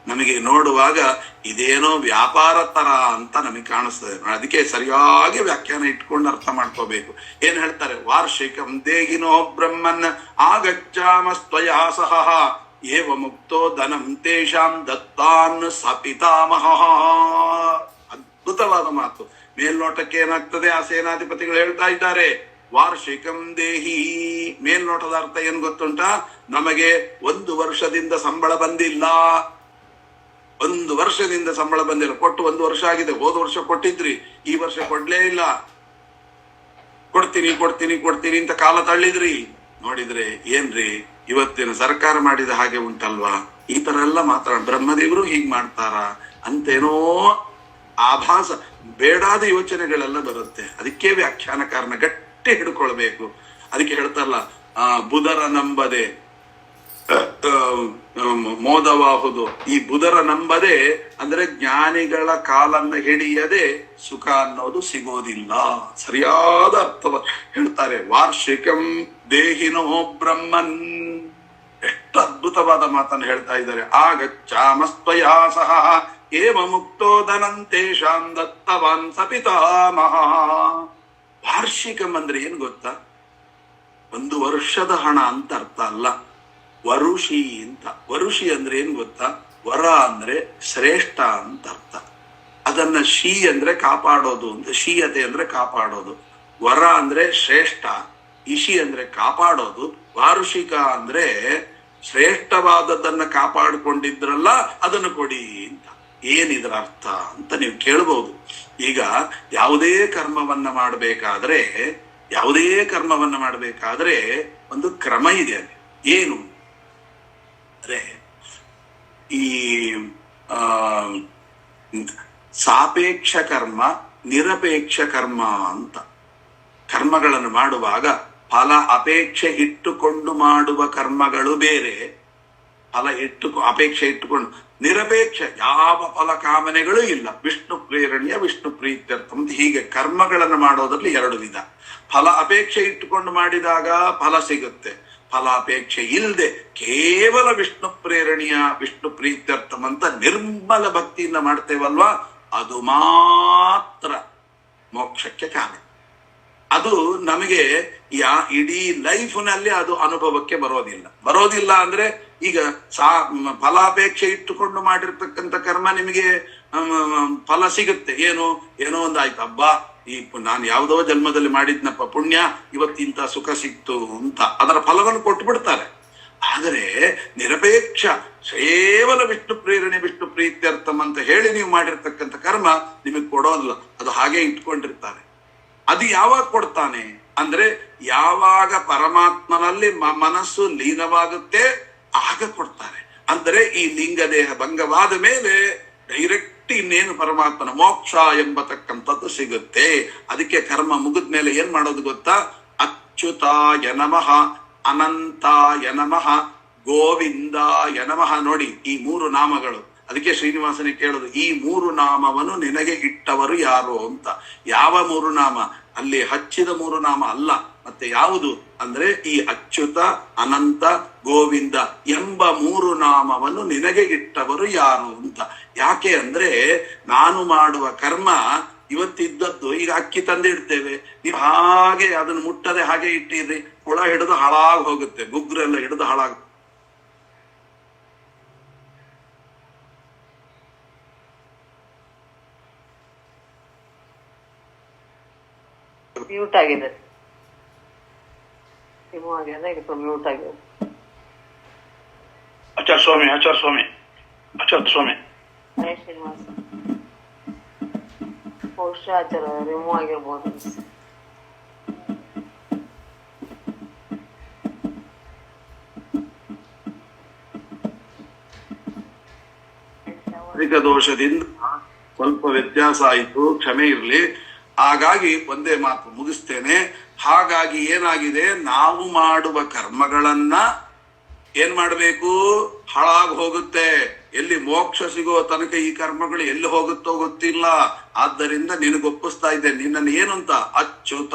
ನಮಗೆ ನೋಡುವಾಗ ಇದೇನೋ ವ್ಯಾಪಾರ ತರ ಅಂತ ನಮಗೆ ಕಾಣಿಸ್ತದೆ. ಅದಕ್ಕೆ ಸರಿಯಾಗಿ ವ್ಯಾಖ್ಯಾನ ಇಟ್ಕೊಂಡು ಅರ್ಥ ಮಾಡ್ಕೋಬೇಕು. ಏನ್ ಹೇಳ್ತಾರೆ? ವಾರ್ಷಿಕಂ ದೇಹಿನೋ ಬ್ರಹ್ಮನ್ ಆಗಚ್ಚಾಮಸ್ತ್ವಯಾ ಸಹ ಏವ ಮುಕ್ತೋ ಧನಂ ತೇಷಾಂ ದತ್ತಾನ್ ಸಪಿತಾಮಹ. ಅದ್ಭುತವಾದ ಮಾತು. ಮೇಲ್ನೋಟಕ್ಕೆ ಏನಾಗ್ತದೆ? ಆ ಸೇನಾಧಿಪತಿಗಳು ಹೇಳ್ತಾ ಇದ್ದಾರೆ, ವಾರ್ಷಿಕಂ ದೇಹಿ. ಮೇಲ್ನೋಟದ ಅರ್ಥ ಏನ್ ಗೊತ್ತುಂಟ? ನಮಗೆ 1 ವರ್ಷದಿಂದ ಸಂಬಳ ಬಂದಿಲ್ಲ, 1 ವರ್ಷದಿಂದ ಸಂಬಳ ಬಂದಿಲ್ಲ. ಕೊಟ್ಟು 1 ವರ್ಷ ಆಗಿದೆ. ಹೋದ ವರ್ಷ ಕೊಟ್ಟಿದ್ರಿ, ಈ ವರ್ಷ ಕೊಡ್ಲೇ ಇಲ್ಲ. ಕೊಡ್ತೀನಿ ಅಂತ ಕಾಲ ತಳ್ಳಿದ್ರಿ. ನೋಡಿದ್ರೆ ಏನ್ರಿ ಇವತ್ತಿನ ಸರ್ಕಾರ ಮಾಡಿದ ಹಾಗೆ ಉಂಟಲ್ವಾ? ಈ ತರ ಎಲ್ಲ ಬ್ರಹ್ಮದೇವರು ಹೀಗ್ ಮಾಡ್ತಾರ ಅಂತೇನೋ ಆಭಾಸ ಬೇಡಾದ ಯೋಚನೆಗಳೆಲ್ಲ ಬರುತ್ತೆ. ಅದಕ್ಕೆ ವ್ಯಾಖ್ಯಾನಕಾರನ ಗಟ್ಟಿ ಹಿಡ್ಕೊಳ್ಬೇಕು. ಅದಕ್ಕೆ ಹೇಳ್ತಾರಲ್ಲ, ಬುಧರ ನಂಬದೆ ಮೋದವಾಹುದು. ಈ ಬುಧರ ನಂಬದೆ ಅಂದ್ರೆ ಜ್ಞಾನಿಗಳ ಕಾಲನ್ನ ಹಿಡಿಯದೆ ಸುಖ ಅನ್ನೋದು ಸಿಗೋದಿಲ್ಲ. ಸರಿಯಾದ ಅರ್ಥವ ಹೇಳ್ತಾರೆ. ವಾರ್ಷಿಕಂ ದೇಹಿನೋ ಬ್ರಹ್ಮನ್. ಎಷ್ಟು ಅದ್ಭುತವಾದ ಮಾತನ್ನು ಹೇಳ್ತಾ ಇದ್ದಾರೆ. ಆಗಚ್ಚಾಮಸ್ತ್ವಯಾ ಸಹ ಏವ ಮುಕ್ತೋ ಧನಂತೇಶಾಂ ದತ್ತವಾನ್ ಸಪಿತಾಮಹ. ವಾರ್ಷಿಕಂ ಅಂದ್ರೆ ಏನ್ ಗೊತ್ತಾ? ಒಂದು ವರ್ಷದ ಹಣ ಅಂತ ಅರ್ಥ ಅಲ್ಲ. ವರುಷಿ ಅಂತ. ವರುಷಿ ಅಂದ್ರೆ ಏನ್ ಗೊತ್ತಾ? ವರ ಅಂದ್ರೆ ಶ್ರೇಷ್ಠ ಅಂತ ಅರ್ಥ. ಅದನ್ನ ಶಿ ಅಂದ್ರೆ ಕಾಪಾಡೋದು ಅಂತ. ಶೀಯತೆ ಅಂದ್ರೆ ಕಾಪಾಡೋದು. ವರ ಅಂದ್ರೆ ಶ್ರೇಷ್ಠ, ಇಶಿ ಅಂದ್ರೆ ಕಾಪಾಡೋದು, ವಾರುಷಿಕ ಅಂದ್ರೆ ಶ್ರೇಷ್ಠವಾದದ್ದನ್ನ ಕಾಪಾಡಿಕೊಂಡಿದ್ರಲ್ಲ ಅದನ್ನು ಕೊಡಿ ಅಂತ. ಏನಿದ್ರ ಅರ್ಥ ಅಂತ ನೀವು ಕೇಳ್ಬಹುದು. ಈಗ ಯಾವುದೇ ಕರ್ಮವನ್ನ ಮಾಡಬೇಕಾದ್ರೆ ಒಂದು ಕ್ರಮ ಇದೆ. ಅಲ್ಲಿ ಏನು ಅಂದ್ರೆ, ಈ ಸಾಪೇಕ್ಷ ಕರ್ಮ, ನಿರಪೇಕ್ಷ ಕರ್ಮ ಅಂತ. ಕರ್ಮಗಳನ್ನು ಮಾಡುವಾಗ ಫಲ ಅಪೇಕ್ಷೆ ಇಟ್ಟುಕೊಂಡು ಮಾಡುವ ಕರ್ಮಗಳು ಬೇರೆ, ಅಪೇಕ್ಷೆ ಇಟ್ಟುಕೊಂಡು. ನಿರಪೇಕ್ಷ, ಯಾವ ಫಲ ಕಾಮನೆಗಳು ಇಲ್ಲ, ವಿಷ್ಣು ಪ್ರೇರಣೆಯ ವಿಷ್ಣು ಪ್ರೀತ್ಯರ್ಥ ಅಂತ. ಹೀಗೆ ಕರ್ಮಗಳನ್ನು ಮಾಡೋದ್ರಲ್ಲಿ ಎರಡು ವಿಧ. ಫಲ ಅಪೇಕ್ಷೆ ಇಟ್ಟುಕೊಂಡು ಮಾಡಿದಾಗ ಫಲ ಸಿಗುತ್ತೆ. ಫಲಾಪೇಕ್ಷೆ ಇಲ್ಲದೆ ಕೇವಲ ವಿಷ್ಣು ಪ್ರೇರಣೆಯ ವಿಷ್ಣು ಪ್ರೀತ್ಯರ್ಥಂ ಅಂತ ನಿರ್ಮಲ ಭಕ್ತಿಯಿಂದ ಮಾಡ್ತೇವಲ್ವಾ, ಅದು ಮಾತ್ರ ಮೋಕ್ಷಕ್ಕೆ ಕಾರಣ. ಅದು ನಮಗೆ ಇಡೀ ಲೈಫ್ನಲ್ಲಿ ಅದು ಅನುಭವಕ್ಕೆ ಬರೋದಿಲ್ಲ ಅಂದ್ರೆ, ಈಗ ಫಲಾಪೇಕ್ಷೆ ಇಟ್ಟುಕೊಂಡು ಮಾಡಿರ್ತಕ್ಕಂಥ ಕರ್ಮ ನಿಮಗೆ ಫಲ ಸಿಗುತ್ತೆ. ಏನೋ ಒಂದಾಯ್ತು, ಹಬ್ಬ ಈ ನಾನು ಯಾವುದೋ ಜನ್ಮದಲ್ಲಿ ಮಾಡಿದ್ನಪ್ಪ ಪುಣ್ಯ, ಇವತ್ತಿಂತ ಸುಖ ಸಿಕ್ತು ಅಂತ ಅದರ ಫಲವನ್ನು ಕೊಟ್ಟು ಬಿಡ್ತಾರೆ. ಆದರೆ ನಿರಪೇಕ್ಷ ಕೇವಲ ವಿಷ್ಣು ಪ್ರೇರಣೆ ವಿಷ್ಣು ಪ್ರೀತ್ಯರ್ಥಂ ಅಂತ ಹೇಳಿ ನೀವು ಮಾಡಿರ್ತಕ್ಕಂಥ ಕರ್ಮ ನಿಮಗೆ ಕೊಡೋದಿಲ್ಲ. ಅದು ಹಾಗೆ ಇಟ್ಕೊಂಡಿರ್ತಾರೆ. ಅದು ಯಾವಾಗ ಕೊಡ್ತಾನೆ ಅಂದ್ರೆ, ಯಾವಾಗ ಪರಮಾತ್ಮನಲ್ಲಿ ಮನಸ್ಸು ಲೀನವಾಗುತ್ತೆ ಆಗ ಕೊಡ್ತಾರೆ. ಅಂದ್ರೆ ಈ ಲಿಂಗ ದೇಹ ಭಂಗವಾದ ಮೇಲೆ ಡೈರೆಕ್ಟ್ ಇನ್ನೇನು ಪರಮಾತ್ಮನ ಮೋಕ್ಷ ಎಂಬತಕ್ಕಂಥದ್ದು ಸಿಗುತ್ತೆ. ಅದಕ್ಕೆ ಕರ್ಮ ಮುಗಿದ ಮೇಲೆ ಏನ್ ಮಾಡೋದು ಗೊತ್ತಾ? ಅಚ್ಯುತಾಯ ನಮಃ, ಅನಂತಾಯ ನಮಃ, ಗೋವಿಂದಾಯ ನಮಃ. ನೋಡಿ ಈ ಮೂರು ನಾಮಗಳು. ಅದಕ್ಕೆ ಶ್ರೀನಿವಾಸನಿಗೆ ಕೇಳೋದು, ಈ ಮೂರು ನಾಮವನ್ನು ನಿನಗೆ ಇಟ್ಟವರು ಯಾರು ಅಂತ. ಯಾವ ಮೂರು ನಾಮ? ಅಲ್ಲಿ ಹಚ್ಚಿದ ಮೂರು ನಾಮ ಅಲ್ಲ. ಮತ್ತೆ ಯಾವುದು ಅಂದ್ರೆ, ಈ ಅಚ್ಯುತ, ಅನಂತ, ಗೋವಿಂದ ಎಂಬ ಮೂರು ನಾಮವನ್ನು ನಿನಗೆ ಇಟ್ಟವರು ಯಾರು ಅಂತ. ಯಾಕೆ ಅಂದ್ರೆ, ನಾನು ಮಾಡುವ ಕರ್ಮ ಇವತ್ತಿದ್ದದ್ದು ಈಗ ಅಕ್ಕಿ ತಂದಿಡ್ತೇವೆ, ನೀವು ಹಾಗೆ ಅದನ್ನು ಮುಟ್ಟದೆ ಹಾಗೆ ಇಟ್ಟಿರ್ರಿ, ಹುಳ ಹಿಡಿದು ಹಾಳಾಗಿ ಹೋಗುತ್ತೆ, ಗುಗ್ರೆಲ್ಲ ಹಿಡಿದು ಹಾಳಾಗ. ಮ್ಯೂಟ್ ಆಗಿದೆ, ಮ್ಯೂಟ್ ಆಗಿದೆ. ಆಚಾರ್ಯ ಸ್ವಾಮಿ ಶ್ರೀನಿವಾಸ ಬಹುಶಃ ಆಚಾರ್ಯ ರಿಮೂವ್ ಆಗಿರ್ಬೋದು. ದೋಷದಿಂದ ಸ್ವಲ್ಪ ವ್ಯತ್ಯಾಸ ಆಯಿತು, ಕ್ಷಮೆ ಇರ್ಲಿ. ಹಾಗಾಗಿ ಒಂದೇ ಮಾತು ಮುಗಿಸ್ತೇನೆ. ಹಾಗಾಗಿ ಏನಾಗಿದೆ, ನಾವು ಮಾಡುವ ಕರ್ಮಗಳನ್ನ ಏನ್ ಮಾಡಬೇಕು? ಹಾಳಾಗಿ ಹೋಗುತ್ತೆ. ಎಲ್ಲಿ ಮೋಕ್ಷ ಸಿಗೋ ತನಕ ಈ ಕರ್ಮಗಳು ಎಲ್ಲಿ ಹೋಗುತ್ತೋ ಗೊತ್ತಿಲ್ಲ. ಆದ್ದರಿಂದ ನಿನಗೊಪ್ಪಿಸ್ತಾ ಇದ್ದೇನೆ, ನಿನ್ನನ್ನು ಏನು ಅಂತ, ಅಚ್ಯುತ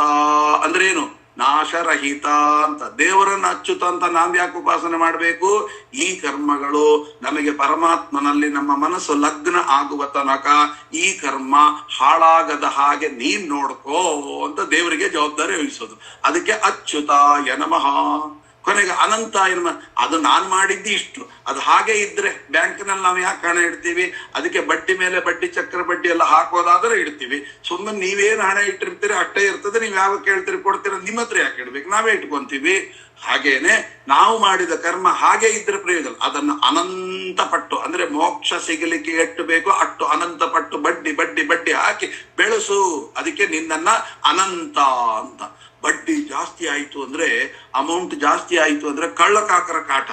ಅಂದ್ರೆ ಏನು? ನಾಶರಹಿತ ಅಂತ. ದೇವರನ್ನ ಅಚ್ಯುತ ಅಂತ ನಾವ್ ಯಾಕೆ ಉಪಾಸನೆ ಮಾಡಬೇಕು? ಈ ಕರ್ಮಗಳು ನಮಗೆ ಪರಮಾತ್ಮನಲ್ಲಿ ನಮ್ಮ ಮನಸ್ಸು ಲಗ್ನ ಆಗುವ ತನಕ ಈ ಕರ್ಮ ಹಾಳಾಗದ ಹಾಗೆ ನೀನ್ ನೋಡ್ಕೋ ಅಂತ ದೇವರಿಗೆ ಜವಾಬ್ದಾರಿ ವಹಿಸೋದು. ಅದಕ್ಕೆ ಅಚ್ಯುತಾಯ ನಮಃ. ಕೊನೆಗೆ ಅನಂತ ಅದು ನಾನ್ ಮಾಡಿದ್ದಿ ಇಷ್ಟು, ಅದು ಹಾಗೆ ಇದ್ರೆ ಬ್ಯಾಂಕ್ನಲ್ಲಿ ನಾವು ಯಾಕೆ ಹಣ ಇಡ್ತೀವಿ? ಅದಕ್ಕೆ ಬಡ್ಡಿ ಮೇಲೆ ಬಡ್ಡಿ, ಚಕ್ರ ಬಡ್ಡಿ ಎಲ್ಲ ಹಾಕೋದಾದ್ರೆ ಇಡ್ತೀವಿ. ಸುಮ್ಮನೆ ನೀವೇನು ಹಣ ಇಟ್ಟಿರ್ತೀರಿ ಅಷ್ಟೇ ಇರ್ತದೆ. ನೀವ್ ಯಾವಾಗ ಕೇಳ್ತೀರಿ ಕೊಡ್ತೀರ, ನಿಮ್ಮ ಹತ್ರ ಯಾಕೆ ಇಡ್ಬೇಕು? ನಾವೇ ಇಟ್ಕೊಂತೀವಿ. ಹಾಗೇನೆ ನಾವು ಮಾಡಿದ ಕರ್ಮ ಹಾಗೆ ಇದ್ರೆ ಪ್ರಯೋಜನ. ಅದನ್ನು ಅನಂತ ಪಟ್ಟು ಅಂದ್ರೆ ಮೋಕ್ಷ ಸಿಗಲಿಕ್ಕೆ ಎಷ್ಟು ಬೇಕೋ ಅಷ್ಟು ಅನಂತ ಪಟ್ಟು ಬಡ್ಡಿ ಬಡ್ಡಿ ಬಡ್ಡಿ ಹಾಕಿ ಬೆಳೆಸು. ಅದಕ್ಕೆ ನಿನ್ನನ್ನ ಅನಂತ ಅಂತ. ಬಡ್ಡಿ ಜಾಸ್ತಿ ಆಯ್ತು ಅಂದ್ರೆ, ಅಮೌಂಟ್ ಜಾಸ್ತಿ ಆಯ್ತು ಅಂದ್ರೆ ಕಳ್ಳಕಾಕರ ಕಾಟ.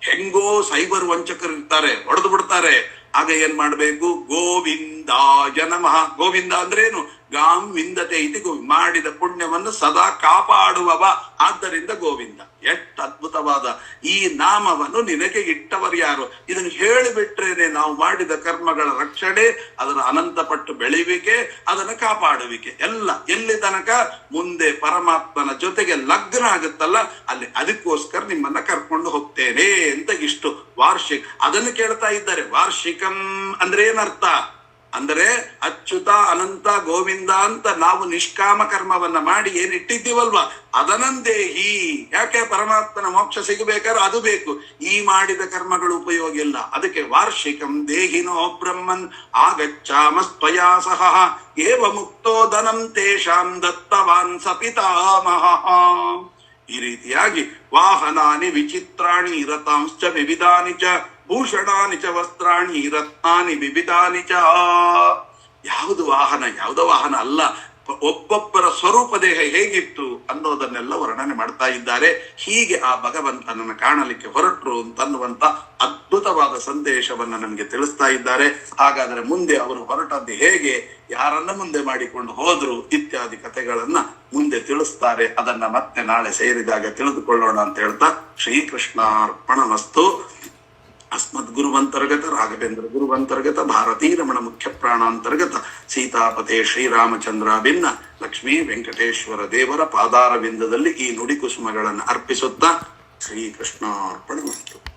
ಹೆಂಗೋ ಸೈಬರ್ ವಂಚಕರು ಇರ್ತಾರೆ, ಹೊಡೆದು ಬಿಡ್ತಾರೆ. ಆಗ ಏನ್ ಮಾಡ್ಬೇಕು? ಗೋವಿಂದಾಯ ನಮಃ. ಗೋವಿಂದ ಅಂದ್ರೇನು? ಗಾಂ ವಿಂದತೆ ಇತಿ ಗೋವಿಂದ, ಮಾಡಿದ ಪುಣ್ಯವನ್ನು ಸದಾ ಕಾಪಾಡುವವ, ಆದ್ದರಿಂದ ಗೋವಿಂದ. ಎಷ್ಟು ಅದ್ಭುತವಾದ ಈ ನಾಮವನ್ನು ನಿನಗೆ ಇಟ್ಟವರು ಯಾರು? ಇದನ್ನು ಹೇಳಿಬಿಟ್ರೇನೆ ನಾವು ಮಾಡಿದ ಕರ್ಮಗಳ ರಕ್ಷಣೆ, ಅದರ ಅನಂತಪಟ್ಟು ಬೆಳೆಯುವಿಕೆ, ಅದನ್ನು ಕಾಪಾಡುವಿಕೆ ಎಲ್ಲ ಎಲ್ಲಿ ತನಕ? ಮುಂದೆ ಪರಮಾತ್ಮನ ಜೊತೆಗೆ ಲಗ್ನ ಆಗುತ್ತಲ್ಲ ಅಲ್ಲಿ. ಅದಕ್ಕೋಸ್ಕರ ನಿಮ್ಮನ್ನ ಕರ್ಕೊಂಡು ಹೋಗ್ತೇನೆ ಅಂತ ಇಷ್ಟು ವಾರ್ಷಿಕ ಅದನ್ನು ಕೇಳ್ತಾ ಇದ್ದಾರೆ. ವಾರ್ಷಿಕಂ ಅಂದ್ರೆ ಏನರ್ಥ? ಅಂದರೆ ಅಚ್ಯುತ ಅನಂತ ಗೋವಿಂದ ಅಂತ ನಾವು ನಿಷ್ಕಾಮ ಕರ್ಮವನ್ನ ಮಾಡಿ ಏನಿಟ್ಟಿದ್ದೀವಲ್ವಾ ಅದನಂದೇಹಿ. ಯಾಕೆ? ಪರಮಾತ್ಮನ ಮೋಕ್ಷ ಸಿಗಬೇಕಾದ್ರೆ ಅದು ಬೇಕು. ಈ ಮಾಡಿದ ಕರ್ಮಗಳು ಉಪಯೋಗ ಇಲ್ಲ. ಅದಕ್ಕೆ ವಾರ್ಷಿಕಂ ದೇಹಿನೋ ಬ್ರಹ್ಮನ್ ಆಗಚ್ಚಾಮಸ್ತ್ವಯಾ ಸಹ ಏವ ಮುಕ್ತೋ ಧನಂ ತೇಷಾಂ ದತ್ತವಾನ್ ಸ ಪಿತಾಮಹ. ಈ ರೀತಿಯಾಗಿ ವಾಹನಾನಿ ವಿಚಿತ್ರಾಣಿ ರಥಾಂಶ್ಚ ವಿವಿಧಾನಿ ಚ ಭೂಷಣಾನಿ ಚ ವಸ್ತ್ರಾಣಿ ರತ್ನಾನಿ ವಿವಿಧಾನಿ ಚ. ಯಾವುದು ವಾಹನ, ಯಾವುದೋ ವಾಹನ ಅಲ್ಲ, ಒಬ್ಬೊಬ್ಬರ ಸ್ವರೂಪ ದೇಹ ಹೇಗಿತ್ತು ಅನ್ನೋದನ್ನೆಲ್ಲ ವರ್ಣನೆ ಮಾಡ್ತಾ ಇದ್ದಾರೆ. ಹೀಗೆ ಆ ಭಗವಂತನನ್ನು ಕಾಣಲಿಕ್ಕೆ ಹೊರಟರು ಅಂತನ್ನುವಂತ ಅದ್ಭುತವಾದ ಸಂದೇಶವನ್ನ ನಮಗೆ ತಿಳಿಸ್ತಾ ಇದ್ದಾರೆ. ಹಾಗಾದ್ರೆ ಮುಂದೆ ಅವರು ಹೊರಟದ್ದು ಹೇಗೆ, ಯಾರನ್ನ ಮುಂದೆ ಮಾಡಿಕೊಂಡು ಹೋದ್ರು ಇತ್ಯಾದಿ ಕಥೆಗಳನ್ನ ಮುಂದೆ ತಿಳಿಸ್ತಾರೆ. ಅದನ್ನ ಮತ್ತೆ ನಾಳೆ ಸೇರಿದಾಗ ತಿಳಿದುಕೊಳ್ಳೋಣ ಅಂತ ಹೇಳ್ತಾ ಶ್ರೀಕೃಷ್ಣಾರ್ಪಣಮಸ್ತು. ಅಸ್ಮದ್ ಗುರುವಂತರ್ಗತ ರಾಘವೇಂದ್ರ ಗುರುವಂತರ್ಗತ ಭಾರತೀ ರಮಣ ಮುಖ್ಯ ಪ್ರಾಣಾಂತರ್ಗತ ಸೀತಾಪತೆ ಶ್ರೀರಾಮಚಂದ್ರ ಭಿನ್ನ ಲಕ್ಷ್ಮೀ ವೆಂಕಟೇಶ್ವರ ದೇವರ ಪಾದಾರವಿಂದದಲ್ಲಿ ಈ ನುಡಿ ಕುಸುಮಗಳನ್ನು ಅರ್ಪಿಸುತ್ತಾ ಶ್ರೀಕೃಷ್ಣಾರ್ಪಣಮಸ್ತು.